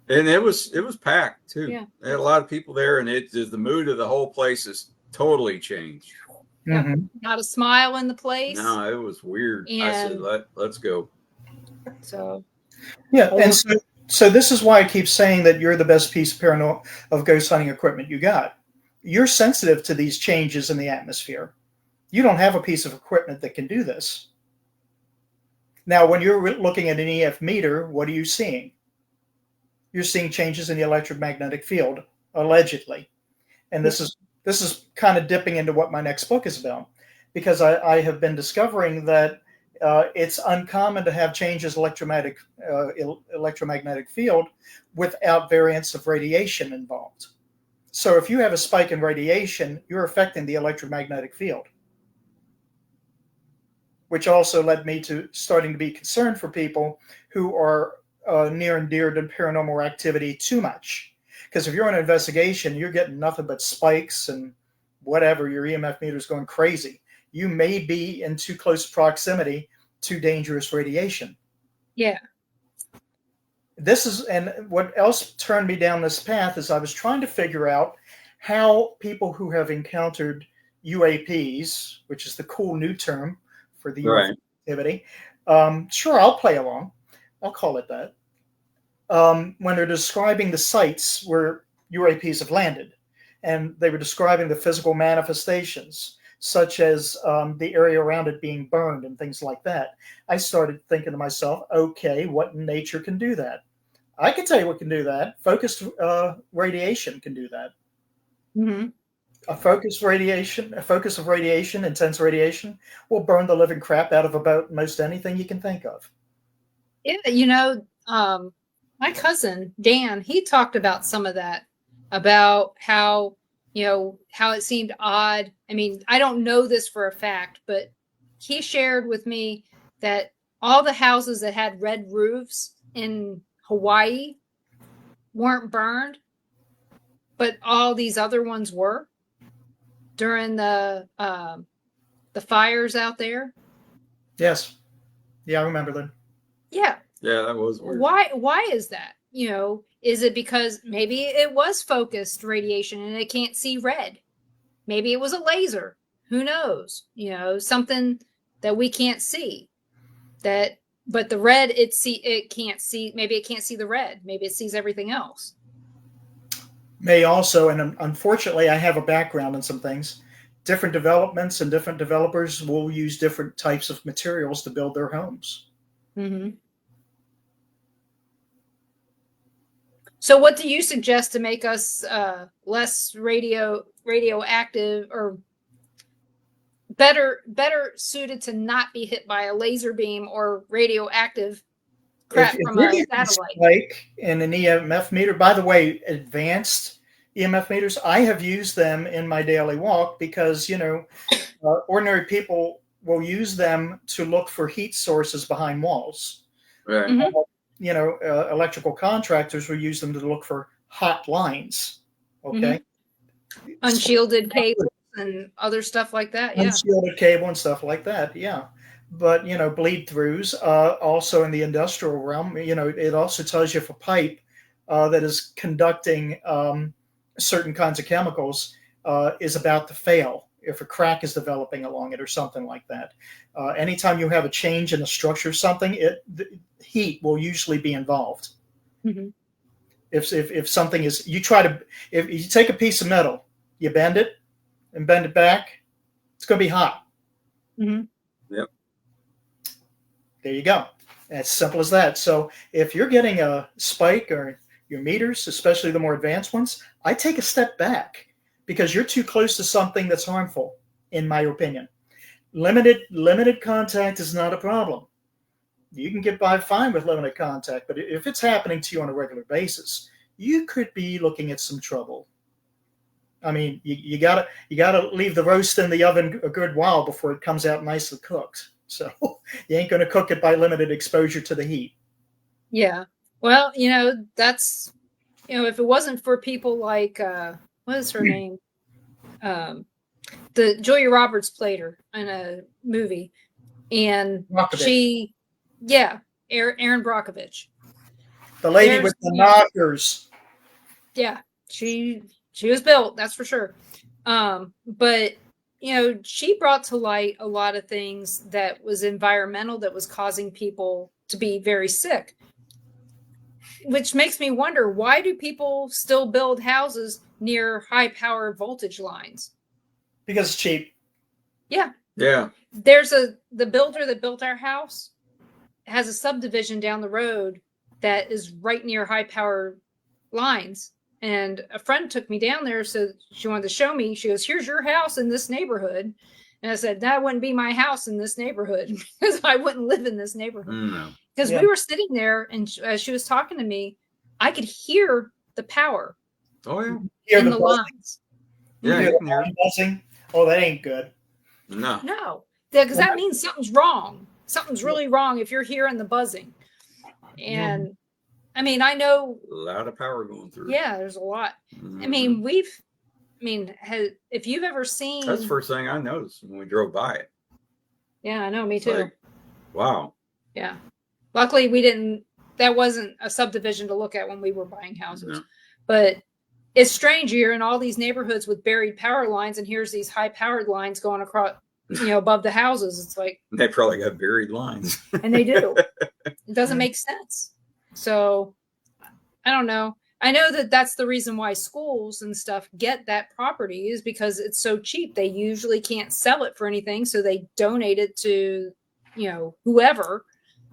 And it was packed too. Yeah, there had a lot of people there, and the mood of the whole place has totally changed. Mm-hmm. Not a smile in the place. No, it was weird. I said, let's go. So yeah, and so this is why I keep saying that you're the best piece of ghost hunting equipment you got. You're sensitive to these changes in the atmosphere. You don't have a piece of equipment that can do this. Now, when you're looking at an EF meter, what are you seeing? You're seeing changes in the electromagnetic field, allegedly. And this is kind of dipping into what my next book is about, because I have been discovering that it's uncommon to have changes electromagnetic field without variants of radiation involved. So if you have a spike in radiation, you're affecting the electromagnetic field, which also led me to starting to be concerned for people who are near and dear to paranormal activity too much. Because if you're on an investigation, you're getting nothing but spikes and whatever, your EMF meter is going crazy. You may be in too close proximity to dangerous radiation. Yeah. And what else turned me down this path is I was trying to figure out how people who have encountered UAPs, which is the cool new term for the UFO activity, sure, I'll play along. I'll call it that. When they're describing the sites where UAPs have landed, and they were describing the physical manifestations, such as the area around it being burned and things like that, I started thinking to myself, okay, what in nature can do that? I can tell you what can do that. Focused radiation can do that. Mm-hmm. A focus of radiation, intense radiation, will burn the living crap out of about most anything you can think of. Yeah, my cousin Dan, he talked about some of that, about how how it seemed odd. I mean, I don't know this for a fact, but he shared with me that all the houses that had red roofs in Hawaii weren't burned, but all these other ones were during the fires out there. Yes. Yeah, I remember that. Yeah. Yeah, that was weird. Why is that? Is it because maybe it was focused radiation and it can't see red? Maybe it was a laser. Who knows? Something that we can't see. But the red it can't see. Maybe it can't see the red. Maybe it sees everything else. May also, and unfortunately, I have a background in some things. Different developments and different developers will use different types of materials to build their homes. Mm-hmm. So what do you suggest to make us less radioactive, or better suited to not be hit by a laser beam or radioactive crap from a satellite? Like in an EMF meter, by the way, advanced EMF meters, I have used them in my daily walk because, ordinary people will use them to look for heat sources behind walls. Right. Mm-hmm. Electrical contractors will use them to look for hot lines. Okay. Mm-hmm. Unshielded cable and other stuff like that. Yeah. Unshielded cable and stuff like that. Yeah. But, bleed throughs, also in the industrial realm, it also tells you if a pipe that is conducting certain kinds of chemicals is about to fail, if a crack is developing along it or something like that. Anytime you have a change in the structure of something, heat will usually be involved. Mm-hmm. If something is, if you take a piece of metal, you bend it and bend it back, it's going to be hot. Mm-hmm. Yep. There you go. As simple as that. So if you're getting a spike or your meters, especially the more advanced ones, I take a step back because you're too close to something that's harmful, in my opinion. Limited contact is not a problem. You can get by fine with limited contact, but if it's happening to you on a regular basis, you could be looking at some trouble. I mean, you gotta leave the roast in the oven a good while before it comes out nicely cooked. So you ain't going to cook it by limited exposure to the heat. Yeah. Well, that's, if it wasn't for people like, what is her name? The Julia Roberts played her in a movie, and Brockovich. Erin Brockovich. The lady with the knockers. Yeah, she was built, that's for sure. But she brought to light a lot of things that was environmental, that was causing people to be very sick. Which makes me wonder, why do people still build houses near high power voltage lines? Because it's cheap. Yeah. Yeah. There's the builder that built our house has a subdivision down the road that is right near high power lines. And a friend took me down there, so she wanted to show me. She goes, "Here's your house in this neighborhood." And I said, "That wouldn't be my house in this neighborhood because I wouldn't live in this neighborhood." No. Because we were sitting there, and as she was talking to me, I could hear the power. Oh, yeah. In the lines. Yeah, you can hear buzzing. Oh, that ain't good. No. Because that means something's wrong. Something's really wrong if you're hearing the buzzing. And I mean, I know a lot of power going through. Yeah, there's a lot. Mm-hmm. I mean, if you've ever seen, that's the first thing I noticed when we drove by it. Yeah, I know, me too. Like, wow. Yeah. Luckily, that wasn't a subdivision to look at when we were buying houses. No. But it's strange. You're in all these neighborhoods with buried power lines, and here's these high powered lines going across, above the houses. It's like, they probably got buried lines. And they do. It doesn't make sense. So I don't know. I know that that's the reason why schools and stuff get that property, is because it's so cheap. They usually can't sell it for anything. So they donate it to, whoever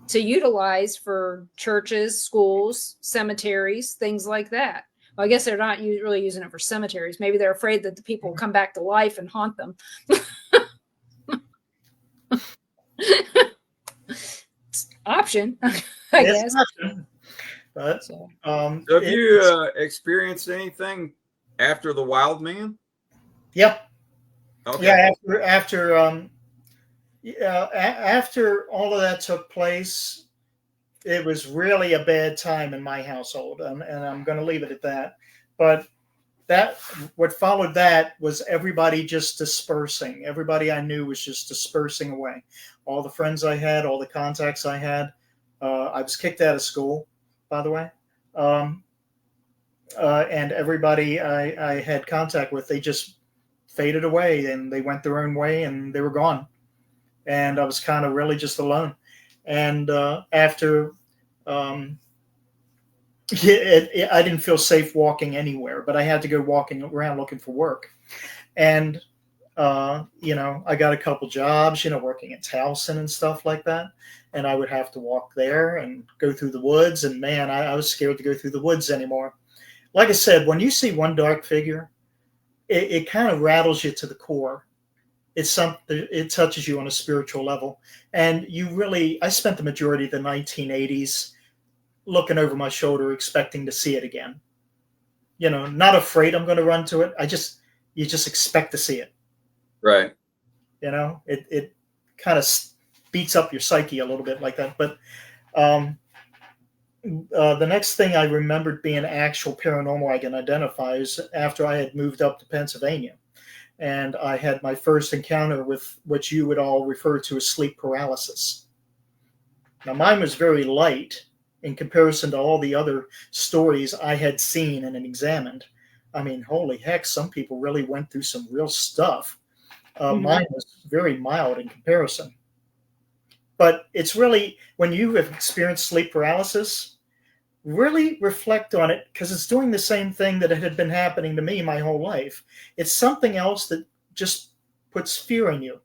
to utilize for churches, schools, cemeteries, things like that. Well, I guess they're not really using it for cemeteries. Maybe they're afraid that the people will come back to life and haunt them. Option, I guess. Option. But So have you experienced anything after the Wild Man? Yep. Okay. Yeah. After all of that took place, it was really a bad time in my household, and I'm going to leave it at that. But what followed that was everybody just dispersing. Everybody I knew was just dispersing away. All the friends I had, all the contacts I had. I was kicked out of school, by the way. And everybody I had contact with, they just faded away, and they went their own way, and they were gone. And I was kind of really just alone. And after, I didn't feel safe walking anywhere, but I had to go walking around looking for work. And I got a couple jobs, working at Towson and stuff like that. And I would have to walk there and go through the woods. And man, I was scared to go through the woods anymore. Like I said, when you see one dark figure, it kind of rattles you to the core. It touches you on a spiritual level. And I spent the majority of the 1980s looking over my shoulder, expecting to see it again. Not afraid I'm going to run to it. You just expect to see it. Right. It kind of beats up your psyche a little bit like that. But the next thing I remembered being actual paranormal I can identify is after I had moved up to Pennsylvania, and I had my first encounter with what you would all refer to as sleep paralysis. Now, mine was very light in comparison to all the other stories I had seen and examined. I mean, holy heck, some people really went through some real stuff. Mine was very mild in comparison. But it's really, when you have experienced sleep paralysis, really reflect on it, because it's doing the same thing that had been happening to me my whole life. It's something else that just puts fear in you.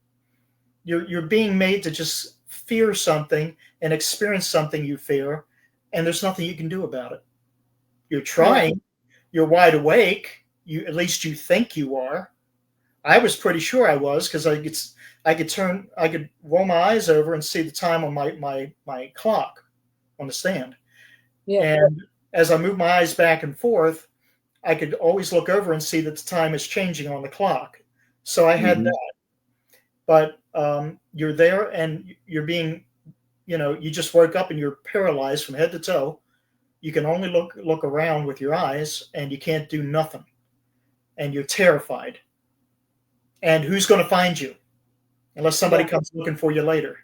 You're being made to just fear something and experience something you fear, and there's nothing you can do about it. You're trying. You're wide awake. At least you think you are. I was pretty sure I was, because I could roll my eyes over and see the time on my clock on the stand. Yeah. And as I moved my eyes back and forth, I could always look over and see that the time is changing on the clock. So I had that. But you're there, and you're being, you just woke up and you're paralyzed from head to toe. You can only look around with your eyes, and you can't do nothing. And you're terrified. And who's going to find you? Unless somebody comes looking for you later.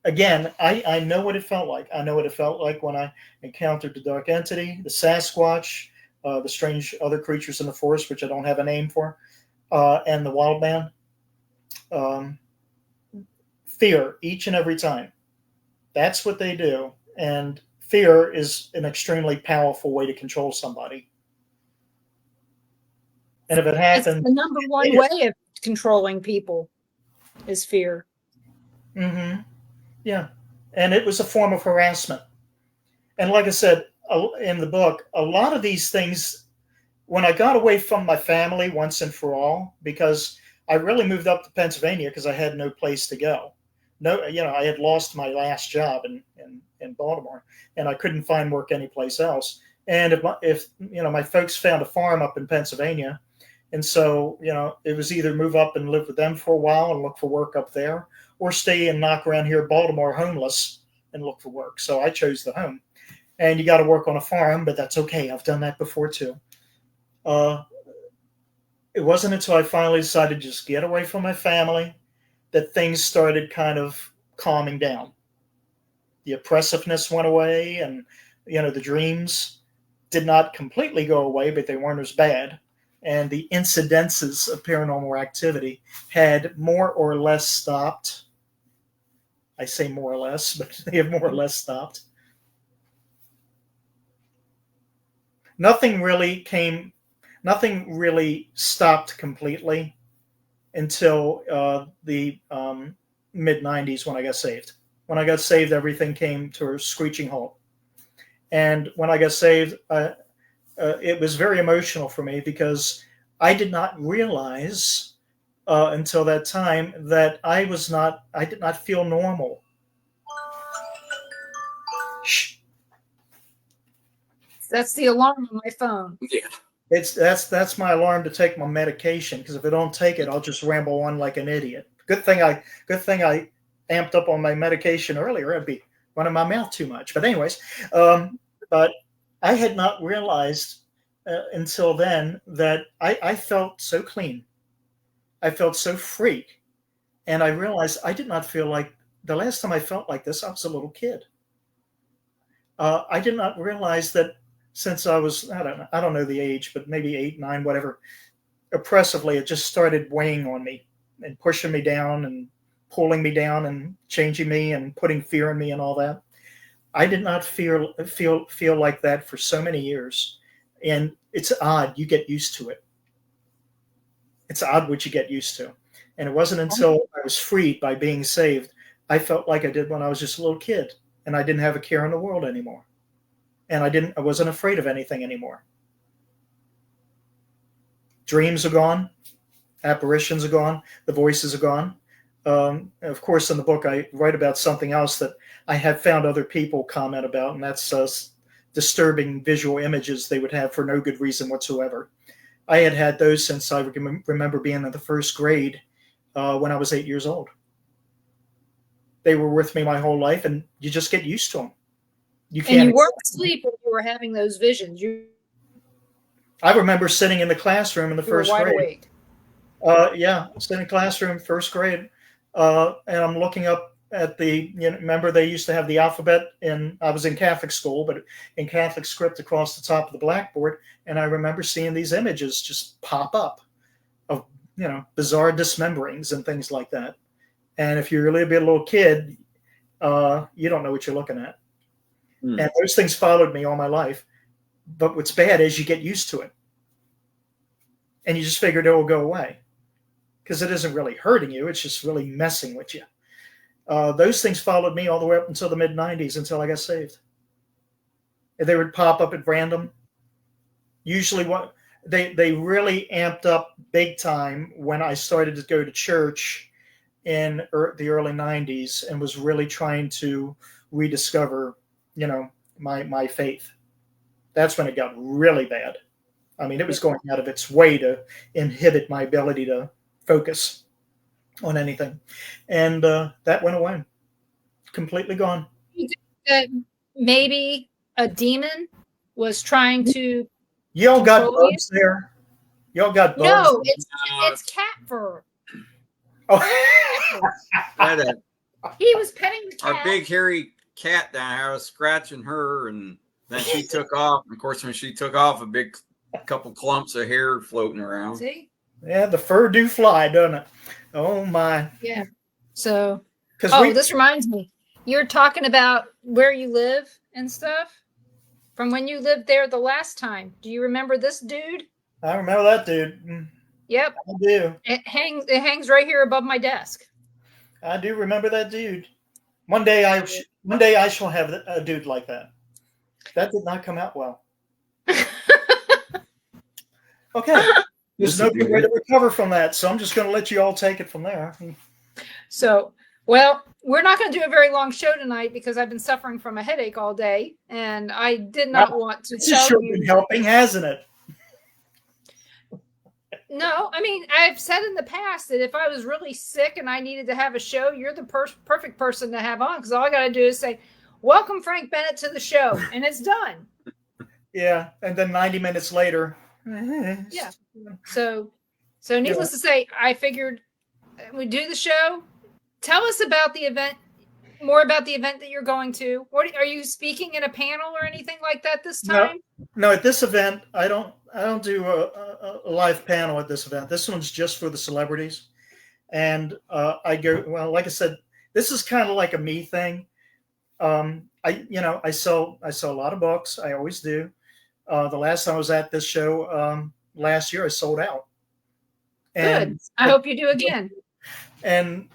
Again, I know what it felt like. I know what it felt like when I encountered the dark entity, the Sasquatch, the strange other creatures in the forest, which I don't have a name for, and the wild man. Fear each and every time. That's what they do. And fear is an extremely powerful way to control somebody. And if it happens, it's the number one way of controlling people is fear. Mm-hmm. Yeah. And it was a form of harassment. And like I said in the book, a lot of these things, when I got away from my family once and for all, because I really moved up to Pennsylvania because I had no place to go. I had lost my last job in Baltimore, and I couldn't find work anyplace else. And if my folks found a farm up in Pennsylvania, and so, it was either move up and live with them for a while and look for work up there, or stay and knock around here in Baltimore homeless and look for work. So I chose the home. And you got to work on a farm, but that's okay. I've done that before too. It wasn't until I finally decided to just get away from my family that things started kind of calming down. The oppressiveness went away, and the dreams did not completely go away, but they weren't as bad. And the incidences of paranormal activity had more or less stopped. I say more or less, but they have more or less stopped. Nothing really stopped completely until the mid-90s when I got saved. When I got saved, everything came to a screeching halt. And when I got saved, it was very emotional for me because I did not realize until that time that I did not feel normal. Shh. That's the alarm on my phone. Yeah. That's my alarm to take my medication, because if I don't take it, I'll just ramble on like an idiot. Good thing I amped up on my medication earlier. I'd be running my mouth too much. But anyways, but I had not realized until then that I felt so clean. I felt so free, and I realized I did not feel like the last time I felt like this. I was a little kid. I did not realize that since I was, I don't know the age, but maybe 8, 9, whatever, oppressively, it just started weighing on me and pushing me down and pulling me down and changing me and putting fear in me and all that. I did not feel like that for so many years. And it's odd. You get used to it. It's odd what you get used to. And it wasn't until I was freed by being saved, I felt like I did when I was just a little kid, and I didn't have a care in the world anymore. And I wasn't afraid of anything anymore. Dreams are gone. Apparitions are gone. The voices are gone. Of course, in the book, I write about something else that I have found other people comment about, and that's disturbing visual images they would have for no good reason whatsoever. I had those since I remember being in the first grade when I was 8 years old. They were with me my whole life, and you just get used to them. You weren't asleep when you were having those visions. I remember sitting in the classroom in the first grade. Yeah, sitting in the classroom, first grade, and I'm looking up at remember they used to have the alphabet I was in Catholic school, but in Catholic script across the top of the blackboard, and I remember seeing these images just pop up of, bizarre dismemberings and things like that. And if you're really a little kid, you don't know what you're looking at. And those things followed me all my life. But what's bad is you get used to it. And you just figured it will go away. Because it isn't really hurting you. It's just really messing with you. Those things followed me all the way up until the mid-90s, until I got saved. And they would pop up at random. Usually they really amped up big time when I started to go to church in the early 90s and was really trying to rediscover my faith. That's when it got really bad. I mean, it was going out of its way to inhibit my ability to focus on anything. And that went away. Completely gone. Maybe a demon was trying to. Y'all got bugs there? Y'all got bugs? No, it's cat fur. Oh. He was petting the cat. Our big hairy cat down there. I was scratching her, and then she took off. Of course, when she took off, a big couple clumps of hair floating around. See? Yeah, the fur do fly, doesn't it? Oh my. Yeah. So, this reminds me. You're talking about where you live and stuff from when you lived there the last time. Do you remember this dude? I remember that dude. Yep. I do. It hangs right here above my desk. I do remember that dude. One day I shall have a dude like that. That did not come out well. Okay. There's no good way to recover from that, so I'm just going to let you all take it from there. So, well, we're not going to do a very long show tonight because I've been suffering from a headache all day, and I did not want to tell you. Been helping, hasn't it? No, I mean, I've said in the past that if I was really sick and I needed to have a show, you're the perfect person to have on, because all I got to do is say, "Welcome, Frank Bennett, to the show," and it's done. Yeah, and then 90 minutes later. Yeah. So needless to say, I figured we'd do the show. Tell us about the event, more about the event that you're going to. What are you speaking in a panel or anything like that this time? No, at this event, I don't do a live panel at this event. This one's just for the celebrities. And I go, well, like I said, this is kind of like a me thing. I sell a lot of books. I always do. The last time I was at this show last year, I sold out. And good. I hope you do again. And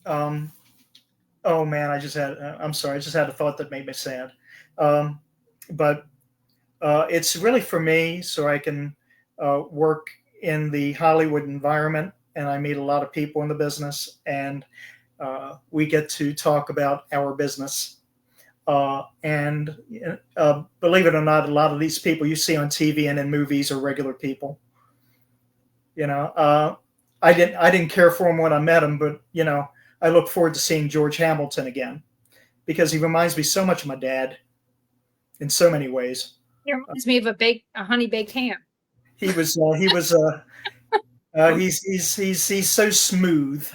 oh man, I'm sorry, I just had a thought that made me sad. But It's really for me so I can work in the Hollywood environment, and I meet a lot of people in the business, and we get to talk about our business. And believe it or not, a lot of these people you see on TV and in movies are regular people. I didn't care for him when I met him, but I look forward to seeing George Hamilton again because he reminds me so much of my dad in so many ways. He reminds me of a honey baked ham. He's so smooth.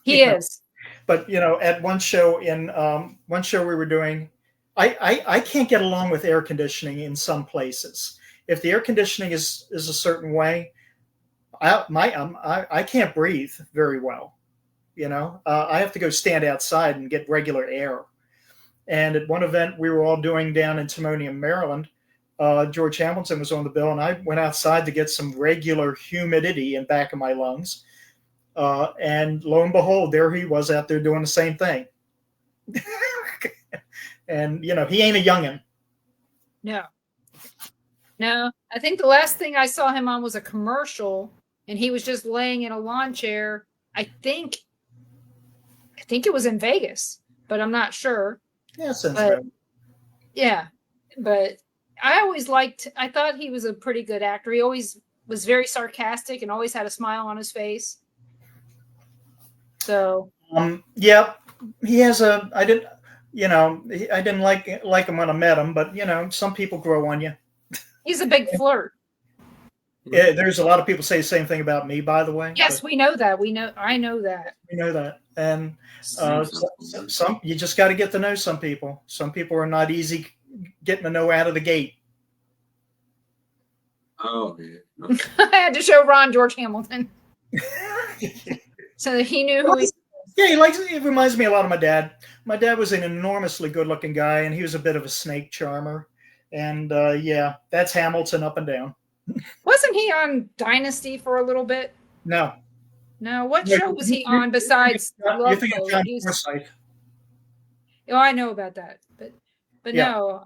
He is. But at one show we were doing, I can't get along with air conditioning in some places. If the air conditioning is a certain way, I can't breathe very well. I have to go stand outside and get regular air. And at one event we were all doing down in Timonium, Maryland, George Hamilton was on the bill, and I went outside to get some regular humidity in back of my lungs. And lo and behold, there he was out there doing the same thing. And, he ain't a youngin'. No. I think the last thing I saw him on was a commercial, and he was just laying in a lawn chair. I think it was in Vegas, but I'm not sure. Yeah, sounds right. Yeah, but I thought he was a pretty good actor. He always was very sarcastic and always had a smile on his face. So yeah, he has I didn't like him when I met him, but some people grow on you. He's a big flirt. Yeah, there's a lot of people say the same thing about me, by the way. Yes, we know that. I know that. We know that, and some you just got to get to know some people. Some people are not easy getting to know out of the gate. Oh yeah. I had to show Ron George Hamilton, so that he knew who he was. Yeah, it reminds me a lot of my dad. My dad was an enormously good-looking guy, and he was a bit of a snake charmer. And yeah, that's Hamilton up and down. Wasn't he on Dynasty for a little bit? No. What show was he on besides Love You're thinking John Forsythe. Oh, I know about that, but Yeah. no,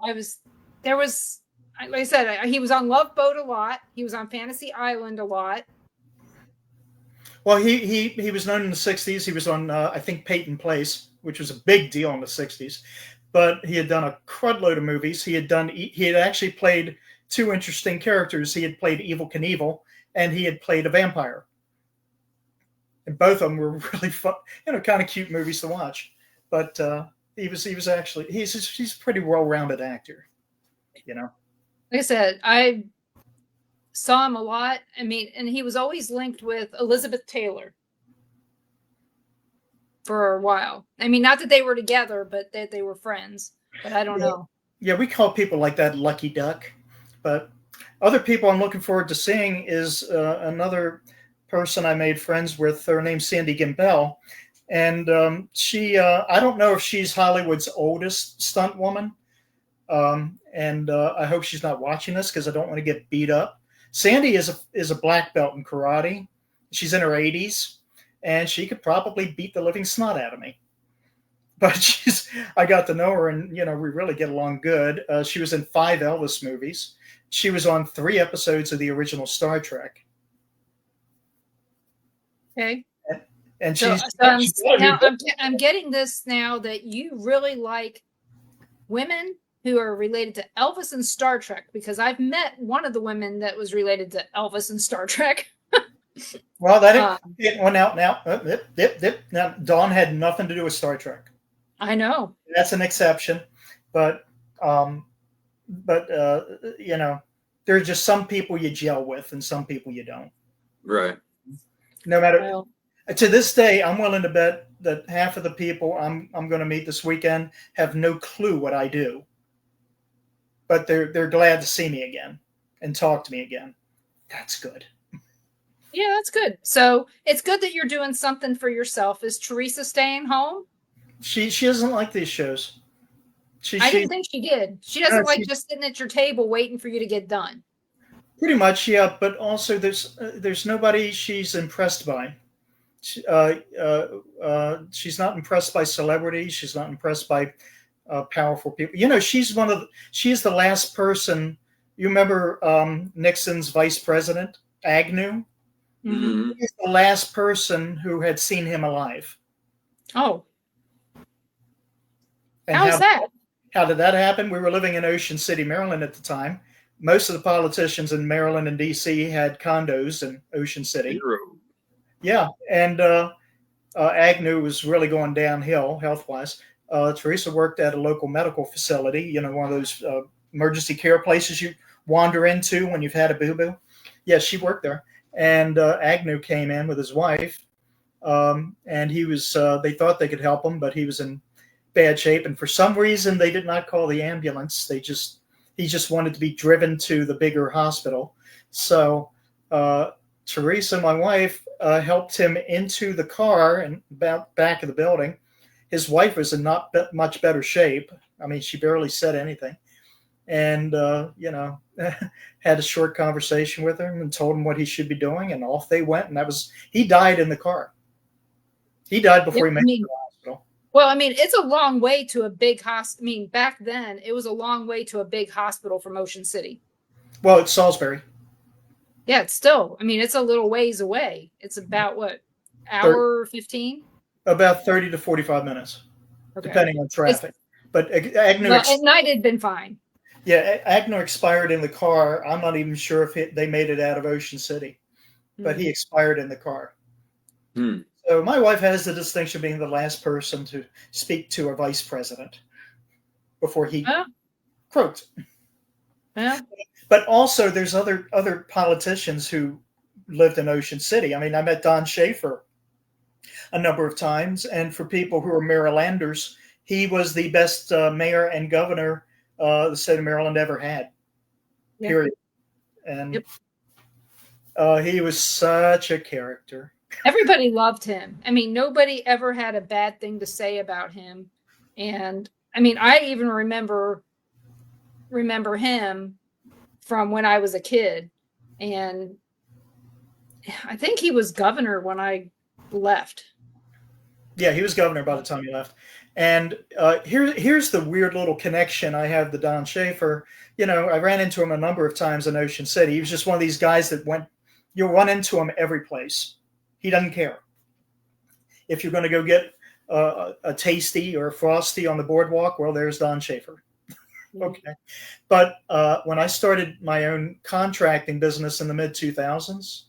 there was, like I said, he was on Love Boat a lot. He was on Fantasy Island a lot. Well, he was known in the 60s. He was on, I think, Peyton Place, which was a big deal in the 60s. But he had done a crud load of movies. He had actually played two interesting characters. He had played Evel Knievel, and he had played a vampire. And both of them were really fun, kind of cute movies to watch. But he's a pretty well-rounded actor, Like I said, I saw him a lot. I mean, and he was always linked with Elizabeth Taylor for a while. I mean, not that they were together, but that they were friends. But I don't know. Yeah, we call people like that lucky duck. But other people I'm looking forward to seeing is another person I made friends with. Her name's Sandy Gimbel. And she, I don't know if she's Hollywood's oldest stunt woman. And I hope she's not watching this because I don't want to get beat up. Sandy is a black belt in karate. She's in her 80s, and she could probably beat the living snot out of me. But I got to know her, and we really get along good. She was in 5 Elvis movies. She was on 3 episodes of the original Star Trek. Okay. And I'm getting this now that you really like women who are related to Elvis and Star Trek, because I've met one of the women that was related to Elvis and Star Trek. Well, it went out now. Now, Dawn had nothing to do with Star Trek. I know. That's an exception, but there are just some people you gel with and some people you don't. Right. No matter. To this day, I'm willing to bet that half of the people I'm going to meet this weekend have no clue what I do. But they're glad to see me again and talk to me again. That's good. Yeah, that's good. So it's good that you're doing something for yourself. Is Teresa staying home? She doesn't like these shows. I didn't think she did. She doesn't like just sitting at your table waiting for you to get done. Pretty much, yeah. But also, there's nobody she's impressed by. She's not impressed by celebrities. She's not impressed by powerful people. She is the last person You remember Nixon's vice president, Agnew? Mhm. He's the last person who had seen him alive. Oh, And how's that? how did that happen? We were living in Ocean City, Maryland at the time. Most of the politicians in Maryland and D.C. had condos in Ocean City. Hero. Yeah, and Agnew was really going downhill health-wise. Teresa worked at a local medical facility, you know, one of those emergency care places you wander into when you've had a boo-boo. Yeah, she worked there. And Agnew came in with his wife, and he was. They thought they could help him, but he was in bad shape. And for some reason, they did not call the ambulance. He just wanted to be driven to the bigger hospital. So Teresa, my wife, helped him into the car and back of the building. His wife was in not much better shape. I mean, she barely said anything. And, you know, had a short conversation with him and told him what he should be doing. And off they went. And he died in the car. He died before he made it to the hospital. Well, I mean, it's a long way to a big hospital. I mean, back then, it was a long way to a big hospital from Ocean City. Well, it's Salisbury. Yeah, it's still, I mean, it's a little ways away. It's about what, hour 15? About 30 to 45 minutes, depending on traffic. But Agnew... Well, at night it'd been fine. Yeah, Agnew expired in the car. I'm not even sure if they made it out of Ocean City, but he expired in the car. So my wife has the distinction of being the last person to speak to a vice president before he croaked. Yeah. But also there's other politicians who lived in Ocean City. I mean, I met Don Schaefer a number of times, and for people who are Marylanders, he was the best mayor and governor the state of Maryland ever had. Yep. Period. And he was such a character. Everybody loved him. I mean, nobody ever had a bad thing to say about him. And I mean, I even remember him from when I was a kid. And I think he was governor when I left. Yeah, he was governor by the time he left. And here's the weird little connection I have to Don Schaefer. You know, I ran into him a number of times in Ocean City. He was just one of these guys that you'll run into him every place. He doesn't care. If you're going to go get a tasty or a frosty on the boardwalk, well, there's Don Schaefer. Okay. But when I started my own contracting business in the mid 2000s,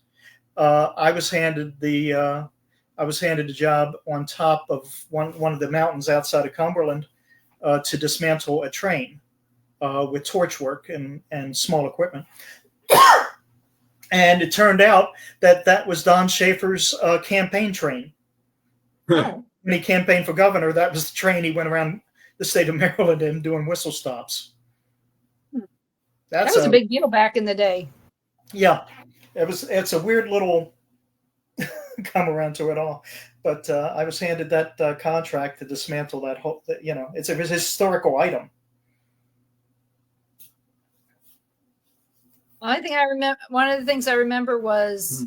I was handed a job on top of one of the mountains outside of Cumberland to dismantle a train with torch work and small equipment. And it turned out that was Don Schaefer's campaign train. When he campaigned for governor, that was the train he went around the state of Maryland in doing whistle stops. That was a big deal back in the day. Yeah, it's a weird little come around to it all. But I was handed that contract to dismantle that whole, you know, it's a historical item. I think I remember one of the things I remember was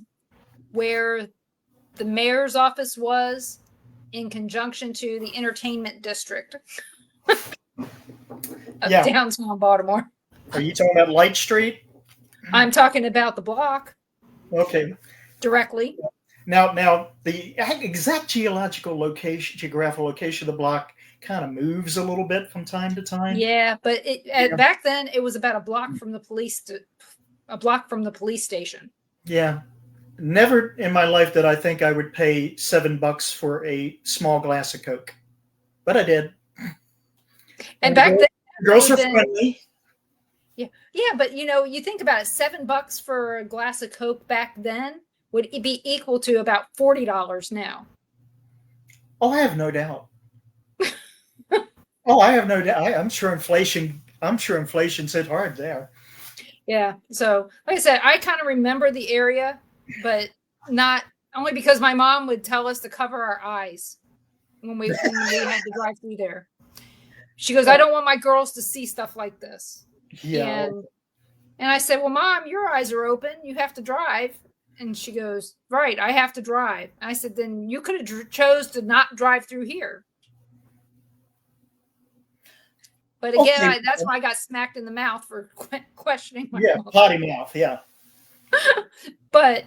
where the mayor's office was in conjunction to the entertainment district of downtown Baltimore. Are you talking about Light Street? I'm talking about the block. Okay. Directly. Now the exact geographical location of the block kind of moves a little bit from time to time. Yeah, but back then it was about a block from the police station. Yeah. Never in my life did I think I would pay $7 for a small glass of Coke, but I did. And back then, girls are friendly. Yeah, but you know, you think about it, $7 for a glass of Coke back then would be equal to about $40 now. Oh, I have no doubt. I have no doubt. I'm sure inflation's hit hard there. Yeah. So, like I said, I kind of remember the area, but not only because my mom would tell us to cover our eyes when we had to drive through there. She goes, I don't want my girls to see stuff like this. Yeah. And I said, well, Mom, your eyes are open. You have to drive. And she goes, right, I have to drive. I said, then you could have chose to not drive through here. But again, that's why I got smacked in the mouth for questioning my mother. Potty mouth, yeah. But,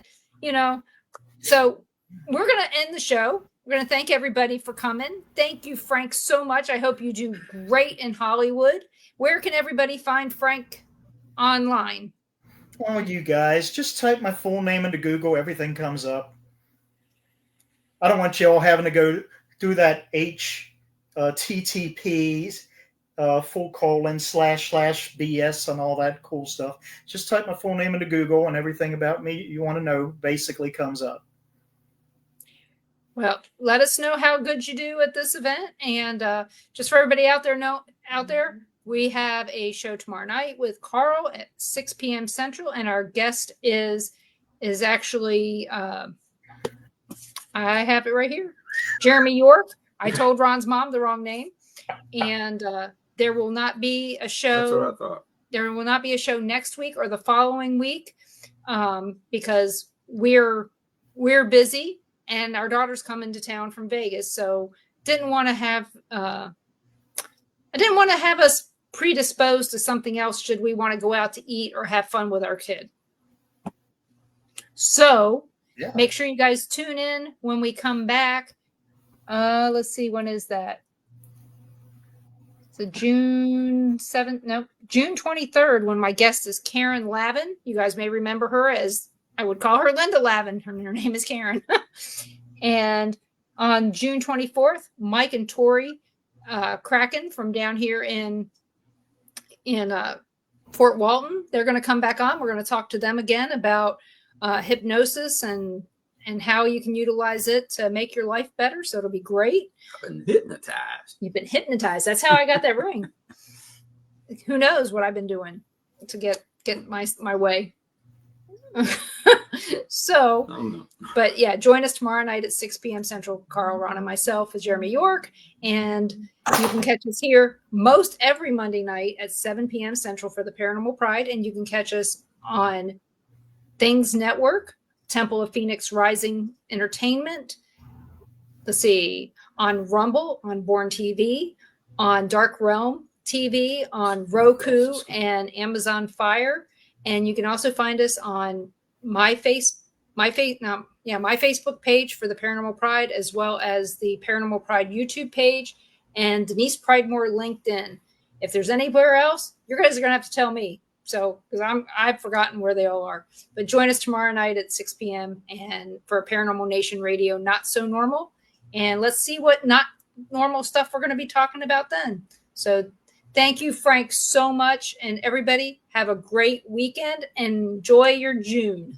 so we're going to end the show. We're going to thank everybody for coming. Thank you, Frank, so much. I hope you do great in Hollywood. Where can everybody find Frank online? Oh, you guys, just type my full name into Google. Everything comes up. I don't want you all having to go through that HTTPs. //BS and all that cool stuff. Just type my full name into Google and everything about me you want to know basically comes up. Well, let us know how good you do at this event. And just for everybody out there, we have a show tomorrow night with Carl at 6 p.m. Central. And our guest is actually, I have it right here, Jeremy York. I told Ron's mom the wrong name. And there will not be a show. That's what I thought. There will not be a show next week or the following week because we're busy and our daughter's coming to town from Vegas. So didn't want to have us predisposed to something else should we want to go out to eat or have fun with our kid. So make sure you guys tune in when we come back. Let's see, when is that? So June 23rd, when my guest is Karen Lavin. You guys may remember her as, I would call her Linda Lavin. Her name is Karen. And on June 24th, Mike and Tori Kraken from down here in Fort Walton, they're going to come back on. We're going to talk to them again about hypnosis and how you can utilize it to make your life better. So it'll be great. I've been hypnotized. You've been hypnotized. That's how I got that ring. Who knows what I've been doing to get my way. So, but yeah, join us tomorrow night at 6 p.m. Central. Carl, Ron, and myself with Jeremy York. And you can catch us here most every Monday night at 7 p.m. Central for the Paranormal Pride. And you can catch us on Things Network, Temple of Phoenix Rising Entertainment. Let's see, on Rumble, on Born TV, on Dark Realm TV, on Roku and Amazon Fire. And you can also find us on my Facebook page for the Paranormal Pride, as well as the Paranormal Pride YouTube page and Denise Pridemore LinkedIn. If there's anywhere else, you guys are going to have to tell me. So, because I've forgotten where they all are. But join us tomorrow night at 6 p.m. and for Paranormal Nation Radio, Not So Normal. And let's see what not normal stuff we're going to be talking about then. So thank you, Frank, so much. And everybody have a great weekend and enjoy your June.